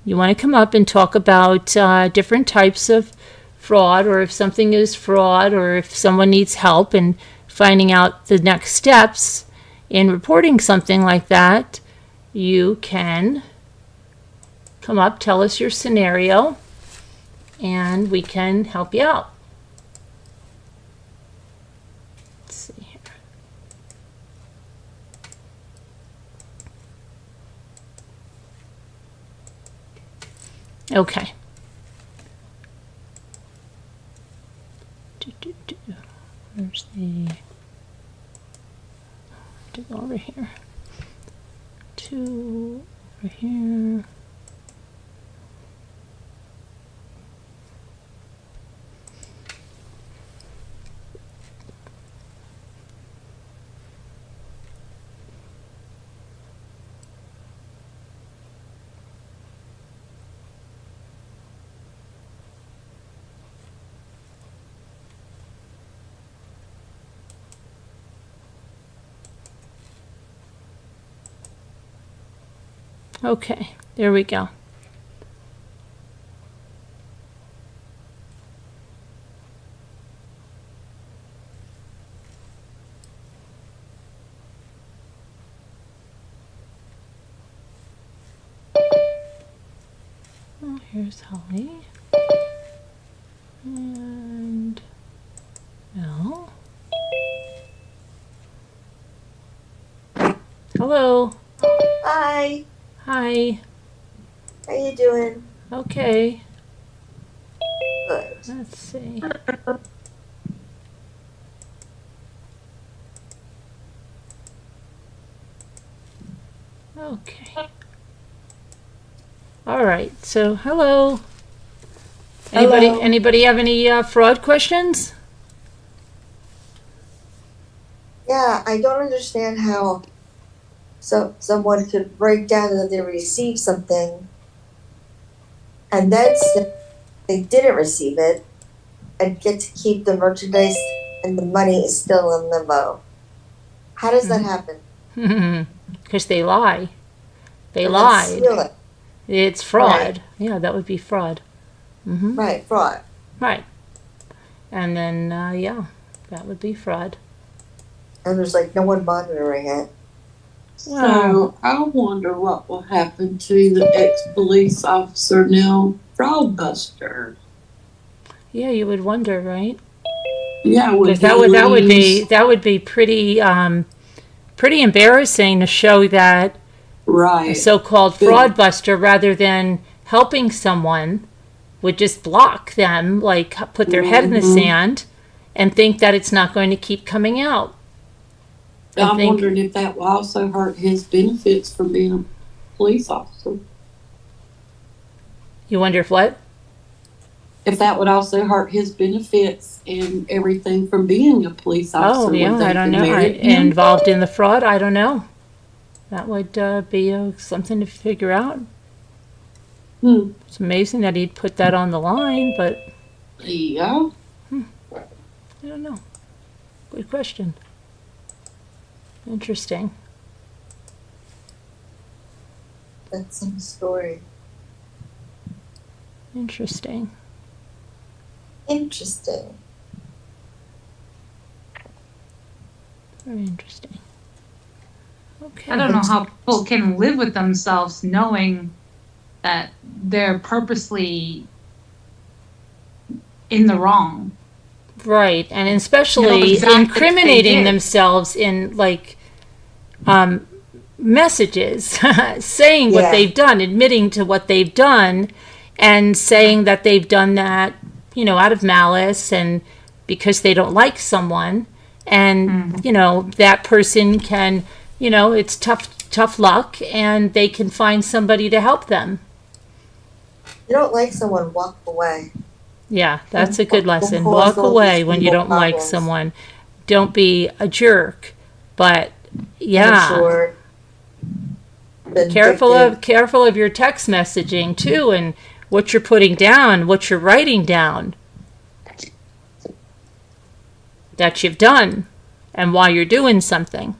you want to come up and talk about different types of fraud, or if something is fraud, or if someone needs help in finding out the next steps in reporting something like that, you can come up, tell us your scenario, and we can help you out. Let's see here. Okay. Where's the, to go over here, to over here. Okay, there we go. Oh, here's Holly. And Mel. Hello. Hi, Hi. how you doing? Okay. Good. Let's see. Okay. All right. So, hello. Hello. Anybody have any fraud questions? Yeah, I don't understand how someone could break down that they received something and then say they didn't receive it and get to keep the merchandise and the money is still in limbo. How does that happen? Because they lie. They And then lied. steal it. It's fraud. Yeah, that would be fraud. Right, fraud. Right. And then, yeah, that would be fraud. And there's like no one monitoring it. So I wonder what will happen to the ex-police officer now fraud buster. Yeah, you would wonder, right? Yeah, Because that would be pretty pretty embarrassing to show that Right. A so-called fraud buster, rather than helping someone, would just block them, like put their head in the sand and think that it's not going to keep coming out. I'm wondering if that will also hurt his benefits from being a police officer. You wonder if what? If that would also hurt his benefits and everything from being a police officer. Oh, yeah, I don't know. Involved in the fraud, I don't know. That would be something to figure out. It's amazing that he'd put that on the line, but yeah, I don't know. Good question. Interesting. That's some story. Interesting. Interesting. Very interesting. Okay. I don't know how people can live with themselves knowing that they're purposely in the wrong. Right, and especially exactly incriminating themselves in like messages, saying what they've done, admitting to what they've done, and saying that they've done that, out of malice and because they don't like someone, and that person can, it's tough luck, and they can find somebody to help them. You don't like someone, walk away. Yeah, that's a good lesson. Walk away when you don't like someone. Don't be a jerk. But yeah, careful of your text messaging too, and what you're putting down, what you're writing down that you've done, and why you're doing something.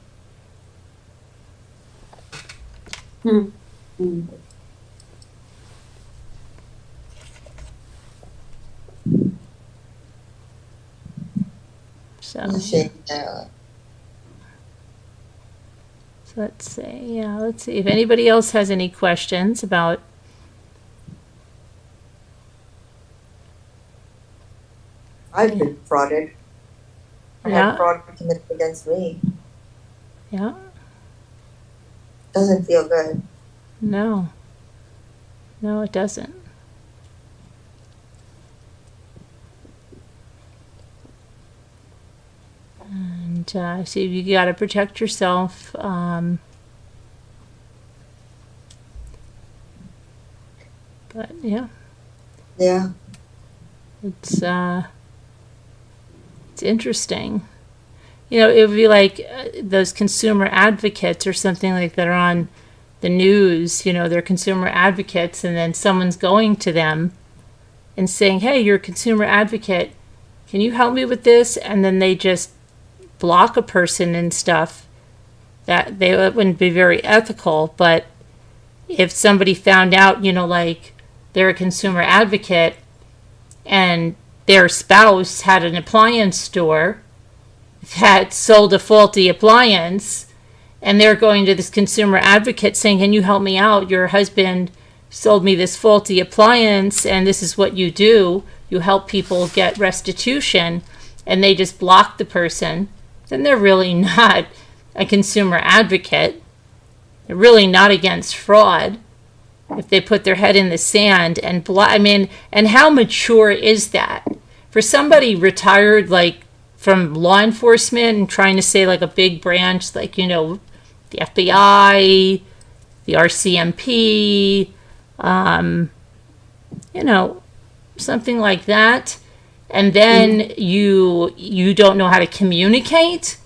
So let's see. Yeah, let's see if anybody else has any questions about. I've been frauded. I had fraud committed against me. Yeah. Doesn't feel good. No. No, it doesn't. And so you got to protect yourself. But yeah. Yeah. It's interesting. It would be like those consumer advocates or something like that are on the news. They're consumer advocates, and then someone's going to them and saying, "Hey, you're a consumer advocate. Can you help me with this?" And then they just block a person and stuff. That wouldn't be very ethical. But if somebody found out, like they're a consumer advocate and their spouse had an appliance store that sold a faulty appliance, and they're going to this consumer advocate saying, "Can you help me out? Your husband sold me this faulty appliance, and this is what you do. You help people get restitution," and they just block the person, then they're really not a consumer advocate. They're really not against fraud. If they put their head in the sand and and how mature is that? For somebody retired, like from law enforcement and trying to say like a big branch, like, the FBI, the RCMP, something like that. And then you don't know how to communicate.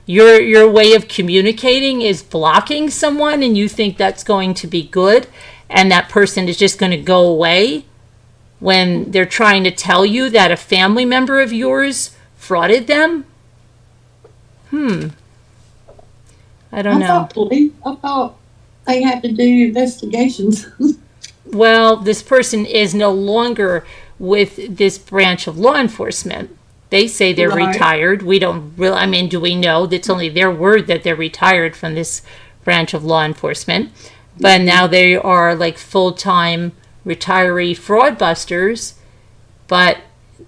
Your way of communicating is blocking someone, and you think that's going to be good, and that person is just going to go away when they're trying to tell you that a family member of yours frauded them? I don't know. I thought they had to do investigations. Well, this person is no longer with this branch of law enforcement. They say they're retired. We don't really, do we know? That's only their word that they're retired from this branch of law enforcement. But now they are like full-time retiree fraud busters. But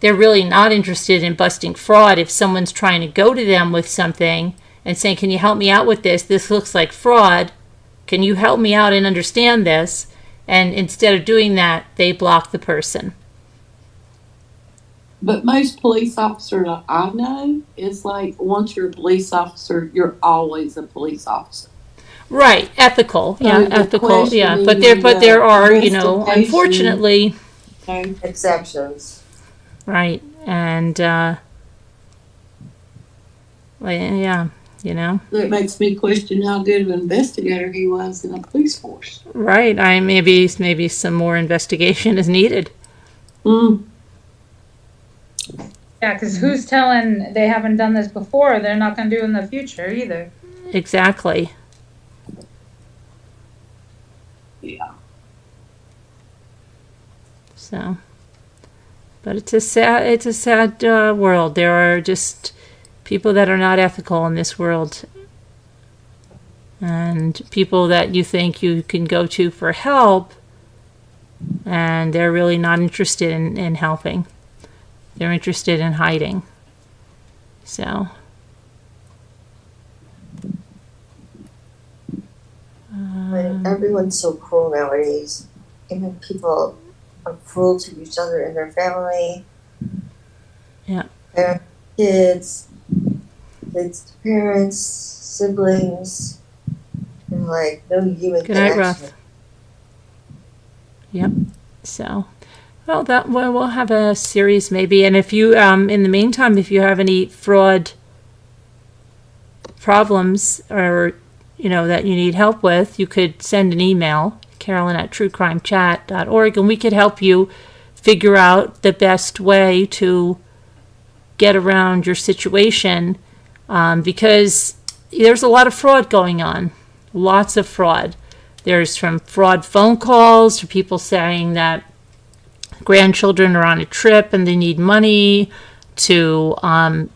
they're really not interested in busting fraud. If someone's trying to go to them with something and saying, "Can you help me out with this? This looks like fraud," can you help me out and understand this? And instead of doing that, they block the person. But most police officers I know, it's like once you're a police officer, you're always a police officer. Right, ethical, So yeah, the ethical, yeah. But questioning, there are, investigation, unfortunately, Exceptions. right, and yeah, That makes me question how good of an investigator he was in the police force. right. Maybe some more investigation is needed. Mm. Yeah, because who's telling they haven't done this before? They're not going to do it in the future either. Exactly. Yeah. So, but it's a sad world. There are just people that are not ethical in this world, and people that you think you can go to for help, and they're really not interested in helping. They're interested in hiding. So, Everyone's so cruel nowadays. Even people are cruel to each other in their family. Yeah. Parents, kids, parents, siblings, and like no human Good night, connection. Ruth. Yep. So, we'll have a series maybe, and if you in the meantime, if you have any fraud problems or that you need help with, you could send an email, Carolyn@truecrimechat.org, and we could help you figure out the best way to get around your situation, because there's a lot of fraud going on, lots of fraud. There's from fraud phone calls to people saying that grandchildren are on a trip and they need money, to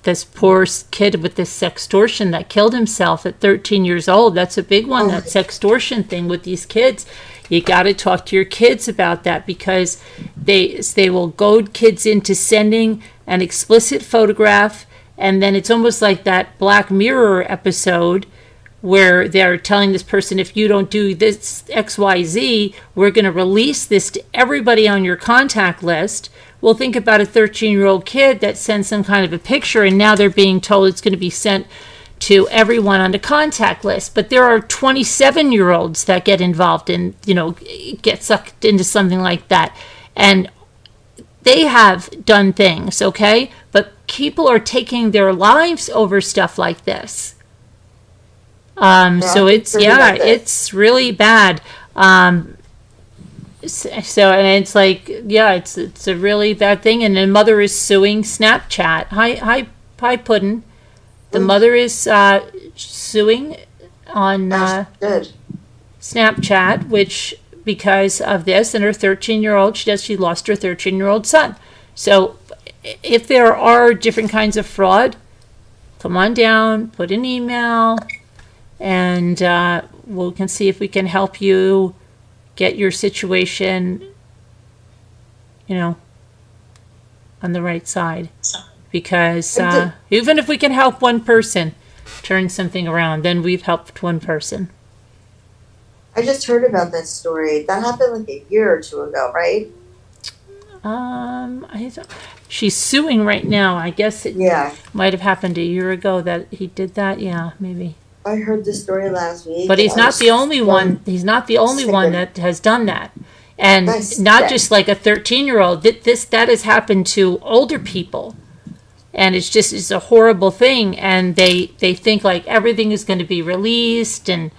this poor kid with this sextortion that killed himself at 13 years old. That's a big one, that sextortion thing with these kids. You got to talk to your kids about that, because they will goad kids into sending an explicit photograph, and then it's almost like that Black Mirror episode where they're telling this person, if you don't do this XYZ, we're going to release this to everybody on your contact list. Well, think about a 13-year-old kid that sends some kind of a picture, and now they're being told it's going to be sent to everyone on the contact list. But there are 27-year-olds that get involved in, get sucked into something like that. And they have done things, okay? But people are taking their lives over stuff like this. So it's really bad. So, and it's like, it's a really bad thing. And the mother is suing Snapchat. Hi, Puddin'. The mother is suing on Snapchat, which, because of this, and her 13-year-old, she lost her 13-year-old son. So, if there are different kinds of fraud, come on down, put an email, and we can see if we can help you get your situation, on the right side. Because even if we can help one person turn something around, then we've helped one person. I just heard about that story. That happened like a year or two ago, right? She's suing right now. I guess it Yeah. might have happened a year ago that he did that. Yeah, maybe. I heard this story last week. But he's not the only one. He's not the only one that has done that, and not just like a 13-year-old. That has happened to older people, and it's a horrible thing. And they think like everything is going to be released, and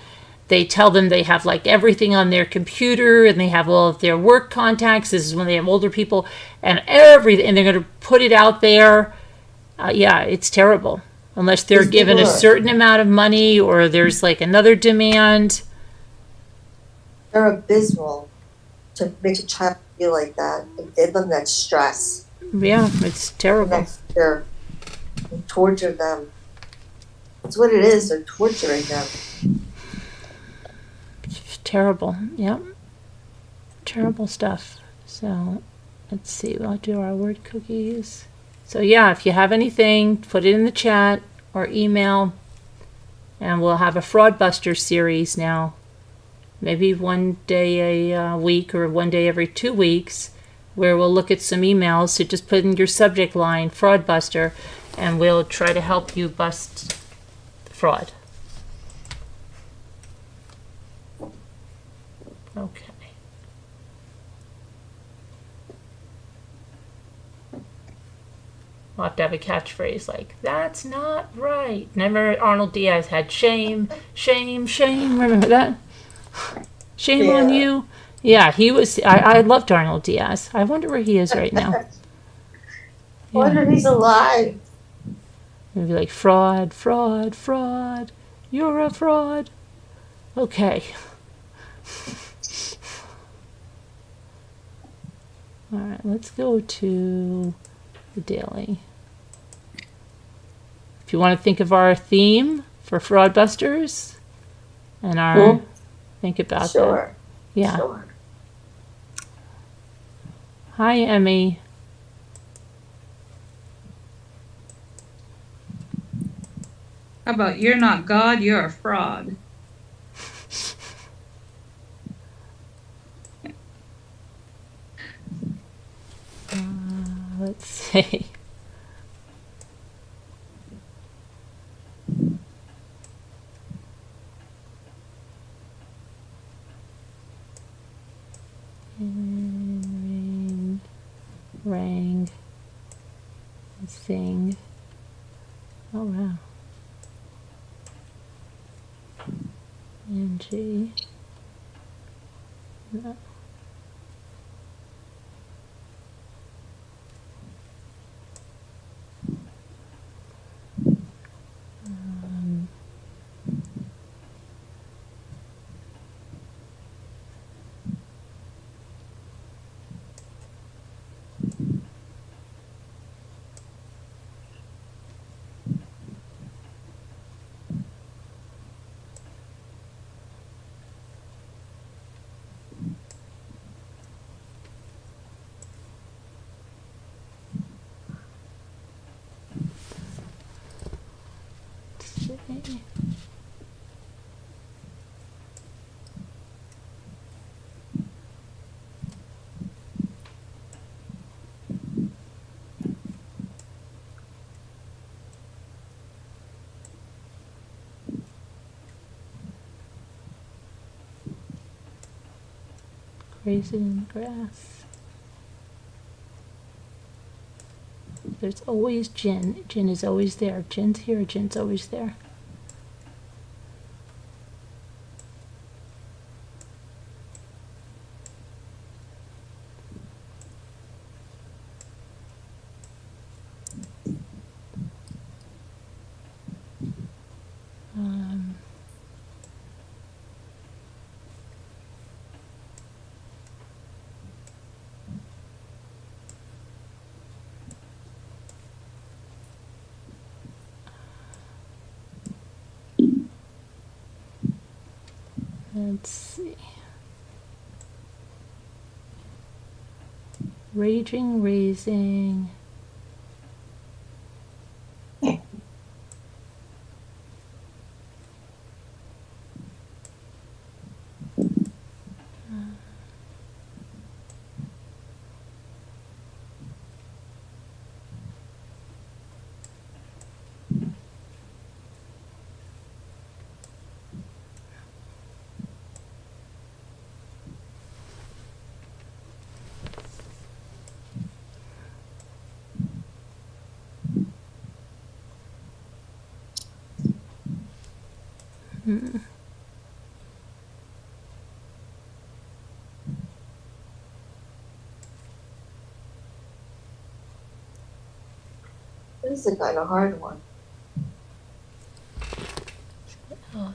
they tell them they have like everything on their computer, and they have all of their work contacts. This is when they have older people, and everything, and they're going to put it out there. It's terrible. Unless they're given a certain amount of money, or there's like another demand. They're abysmal to make a child feel like that and give them that stress. Yeah, it's terrible. And torture them. That's what it is. They're torturing them. It's terrible. Yep. Terrible stuff. So, let's see. I'll do our word cookies. So if you have anything, put it in the chat or email, and we'll have a Fraud Buster series now maybe one day a week or one day every 2 weeks, where we'll look at some emails. So just put in your subject line, fraud buster, and we'll try to help you bust fraud. Okay. We'll have to have a catchphrase like, that's not right. Remember Arnold Diaz had shame, shame, shame. Remember that? Shame on Yeah. you. Yeah, he was. I loved Arnold Diaz. I wonder where he is right now. I wonder if he's alive. Maybe like fraud, fraud, fraud. You're a fraud. Okay. All right, let's go to the daily. If you want to think of our theme for Fraudbusters and our think about that. Sure. Yeah. Sure. Hi, Emmy. How about you're not God, you're a fraud? Let's see. Ring, rang, sing. Oh wow. Angie. No. See. Grazing in the grass. There's always Jen. Jen is always there. Jen's here. Jen's always there. Let's see. Raging, raising. This is a kind of hard one. Oh,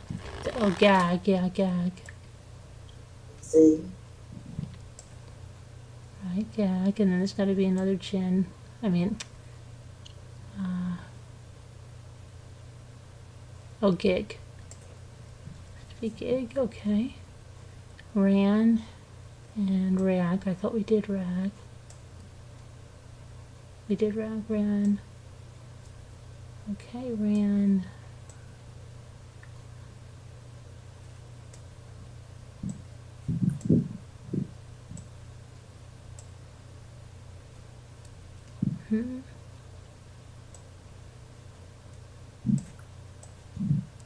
gag, yeah, gag. Let's see. Right, gag, and then there's got to be another chin. I mean, oh, gig. Be gig, okay. Ran and rag. I thought we did rag. We did rag, ran. Okay, ran.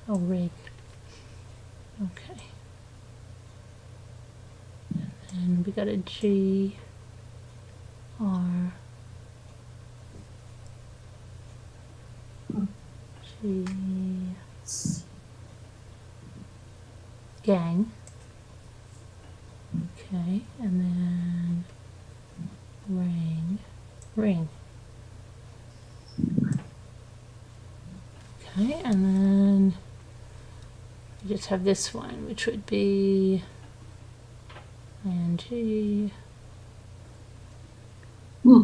Oh, rig. Okay. And we got a G, R, G, gang. Okay, and then ring. Okay, and then we just have this one, which would be ing. Hmm.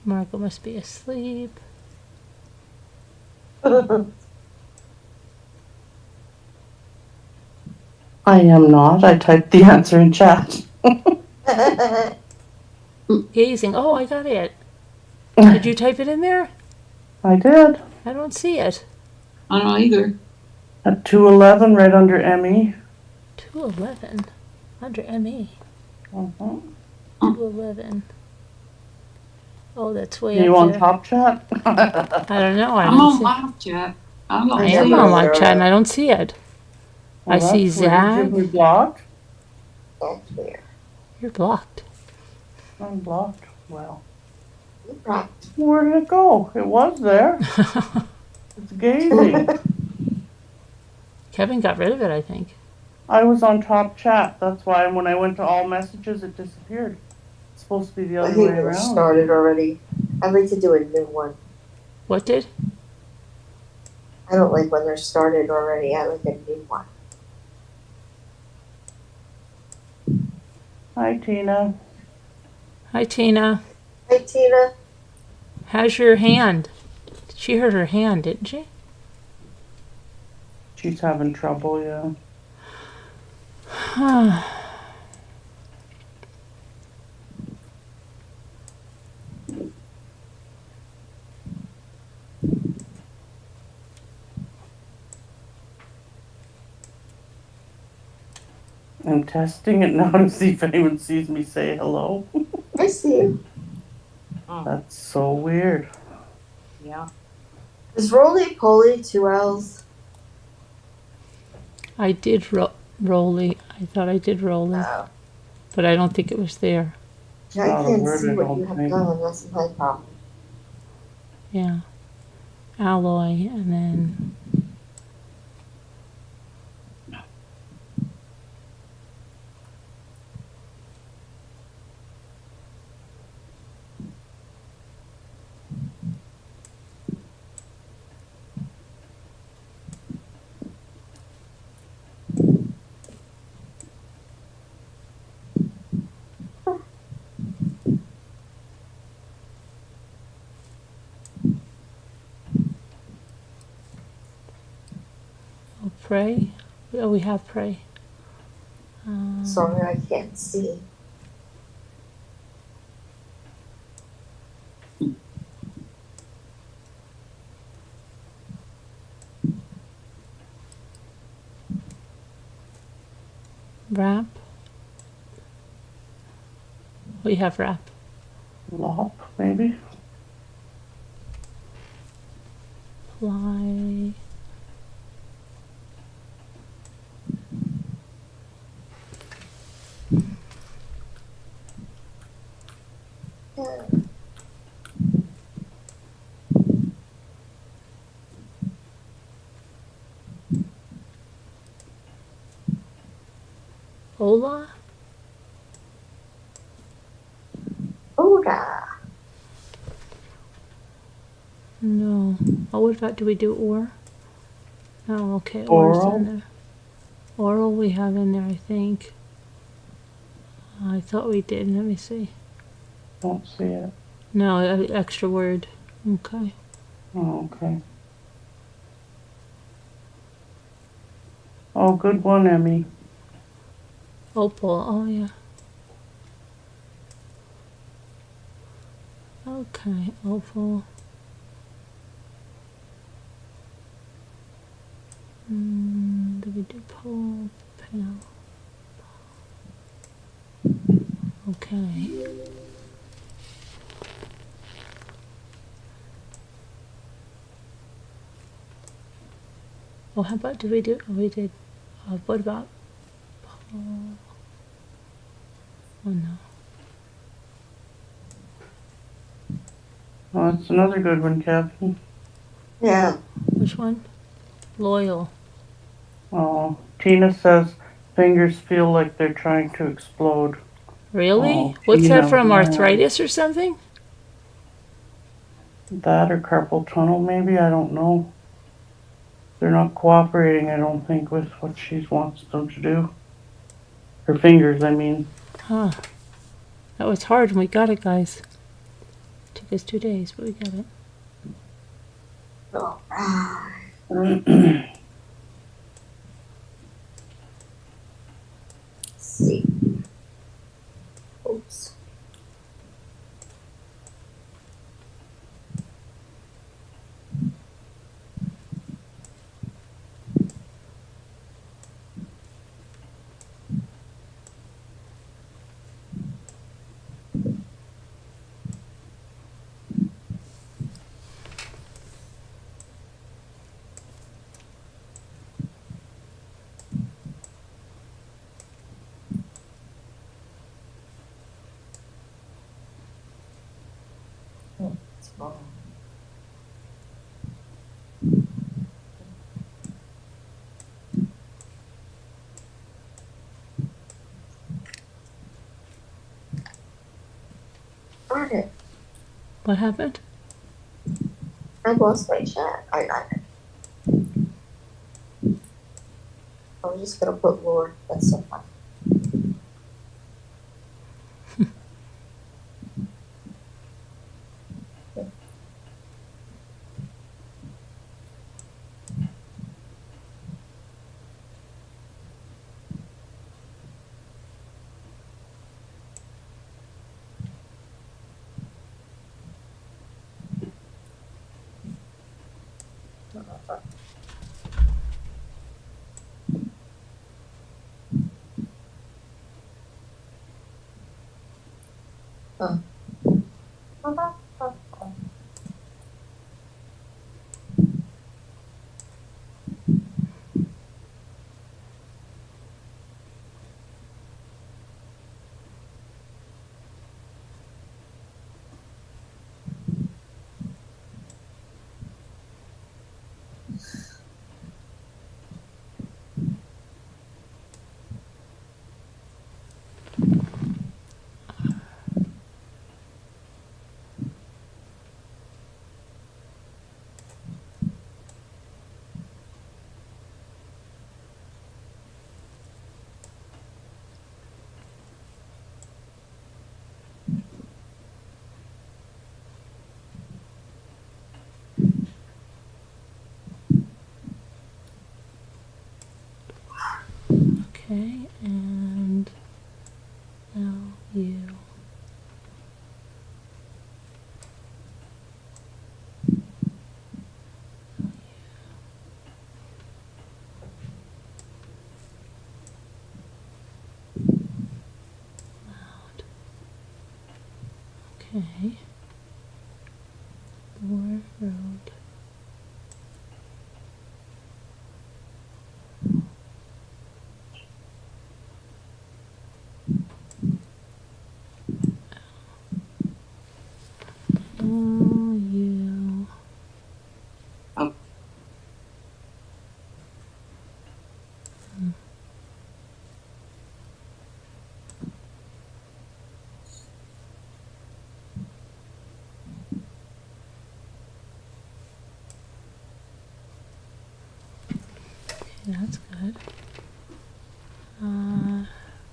Margot must be asleep. I am not. I typed the answer in chat. Gazing. Oh, I got it. Did you type it in there? I did. I don't see it. I don't either. At 211, right under ME. 211 under ME. Uh-huh. 211. Oh, that's way Are you up on there. top chat? I don't know. I I'm don't on see. live chat. I don't I see am it. on live chat and I don't see it. Well, I see that's weird. Zag. Did we block? That's weird. You're blocked. I'm blocked. Well, You blocked. where did it go? It was there. It's gazing. Kevin got rid of it, I think. I was on top chat. That's why when I went to all messages, it disappeared. It's supposed to be the I other hate way when they're around. started already. I like to do a new one. What did? I don't like when they're started already. I like a new one. Hi, Tina. Hi, Tina. Hi, Tina. How's your hand? She hurt her hand, didn't she? She's having trouble, yeah. I'm testing it now to see if anyone sees me say hello. I see you. That's so weird. Yeah. Is roly-poly 2 L's? I did Rolly. I thought I did Rolly, Oh. but I don't think it was there. It's I not a can't word, see I what don't you have think. done. That's my problem. Yeah. Alloy, and then pray. Oh, we have pray. Sorry, I can't see. Wrap. We have wrap. Lop, maybe? Fly. Ola. Oda. No. Oh, what about, do we do or? Oh, okay, or's Oral? in there. Oral we have in there, I think. I thought we did. Let me see. Don't see it. No, extra word. Okay. Oh, okay. Oh, good one, Emmy. Opal. Oh, yeah. Okay, opal. Did we do pole? Panel. Okay. Okay. Well, how about, we did, what about Paul? Oh, no. Well, that's another good one, Kevin. Yeah. Which one? Loyal. Oh, Tina says fingers feel like they're trying to explode. Really? Oh, What's that Tina, from, man. arthritis or something? That or carpal tunnel, maybe? I don't know. They're not cooperating, I don't think, with what she wants them to do. Her fingers, I mean. Huh. That was hard when we got it, guys. Took us 2 days, but we got it. All right. Well, Let's see. Oops. It's wrong. Darn it. What happened? I lost my chat. I got it. I was just gonna put Lord. That's so fun. Huh. Okay, and now you. Okay. War Road. Oh, you. Okay, that's good.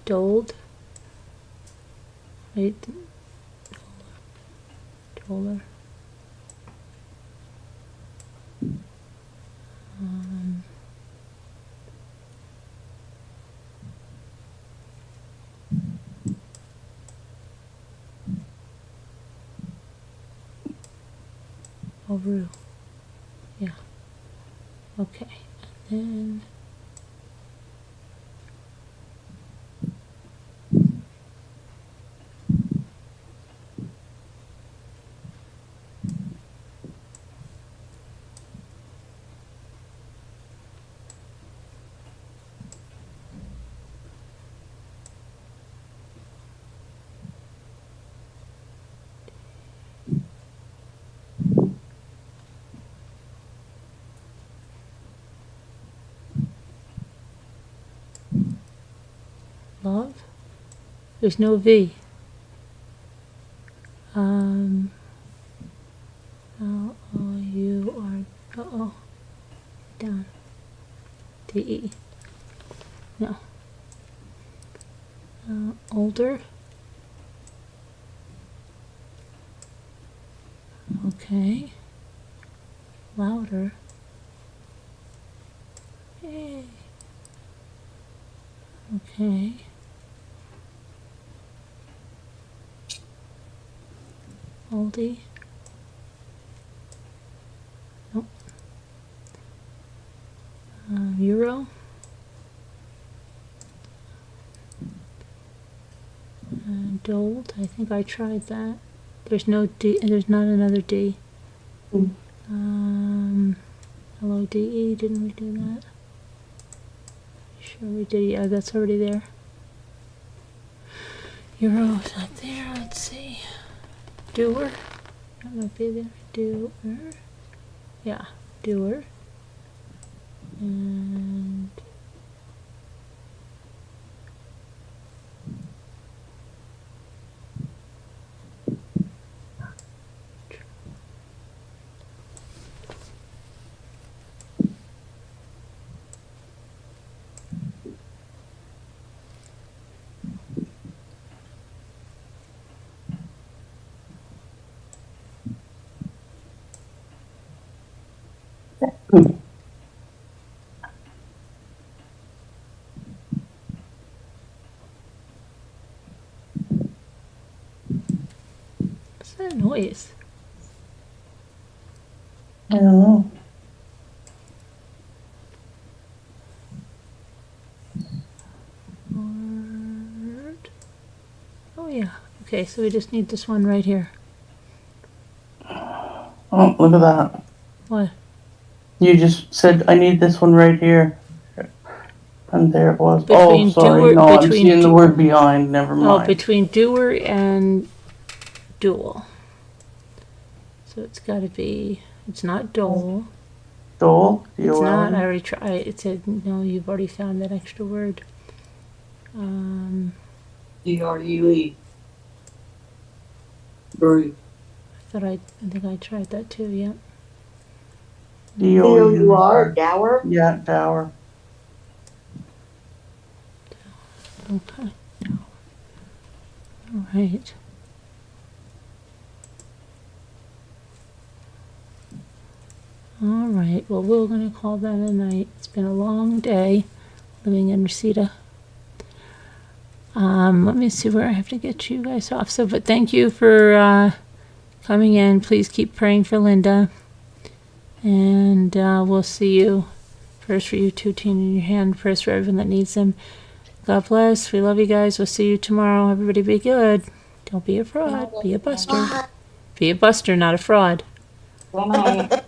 Doled. Wait. Doler. Um, Overu. Yeah. Okay. And then Love? There's no V. L-O-U-R, uh-oh, down. D-E. No. Older? Okay. Louder? Hey. Okay. Oldie? Nope. Euro? Dold? I think I tried that. There's no D, there's not another D. L-O-D-E, didn't we do that? Sure we did, yeah, that's already there. Euro's not there, let's see. Doer? That might be there. Doer? Yeah, doer. And what's that noise? I don't know. Word. Oh yeah. Okay, so we just need this one right here. Oh, look at that. What? You just said, I need this one right here. And there it was. Between Oh, sorry. doer- No, I'm between seeing the do- word behind. Never Oh, mind. between doer and dual. So it's got to be. It's not dole. Dole? It's not. I D-O-L-E? already tried. It said no. You've already found that extra word. D-R-U-E. Brew. I think I tried that too. Yep. D-O-U-R, dower? Yeah, dower. Okay. All right. All right. Well, we're going to call that a night. It's been a long day living in Reseda. Let me see where I have to get you guys off. So, but thank you for coming in. Please keep praying for Linda. And we'll see you. Prayers for you too, Teen in your hand. Prayers for everyone that needs them. God bless. We love you guys. We'll see you tomorrow. Everybody be good. Don't be a fraud. Be a buster. Be a buster, not a fraud. Good night.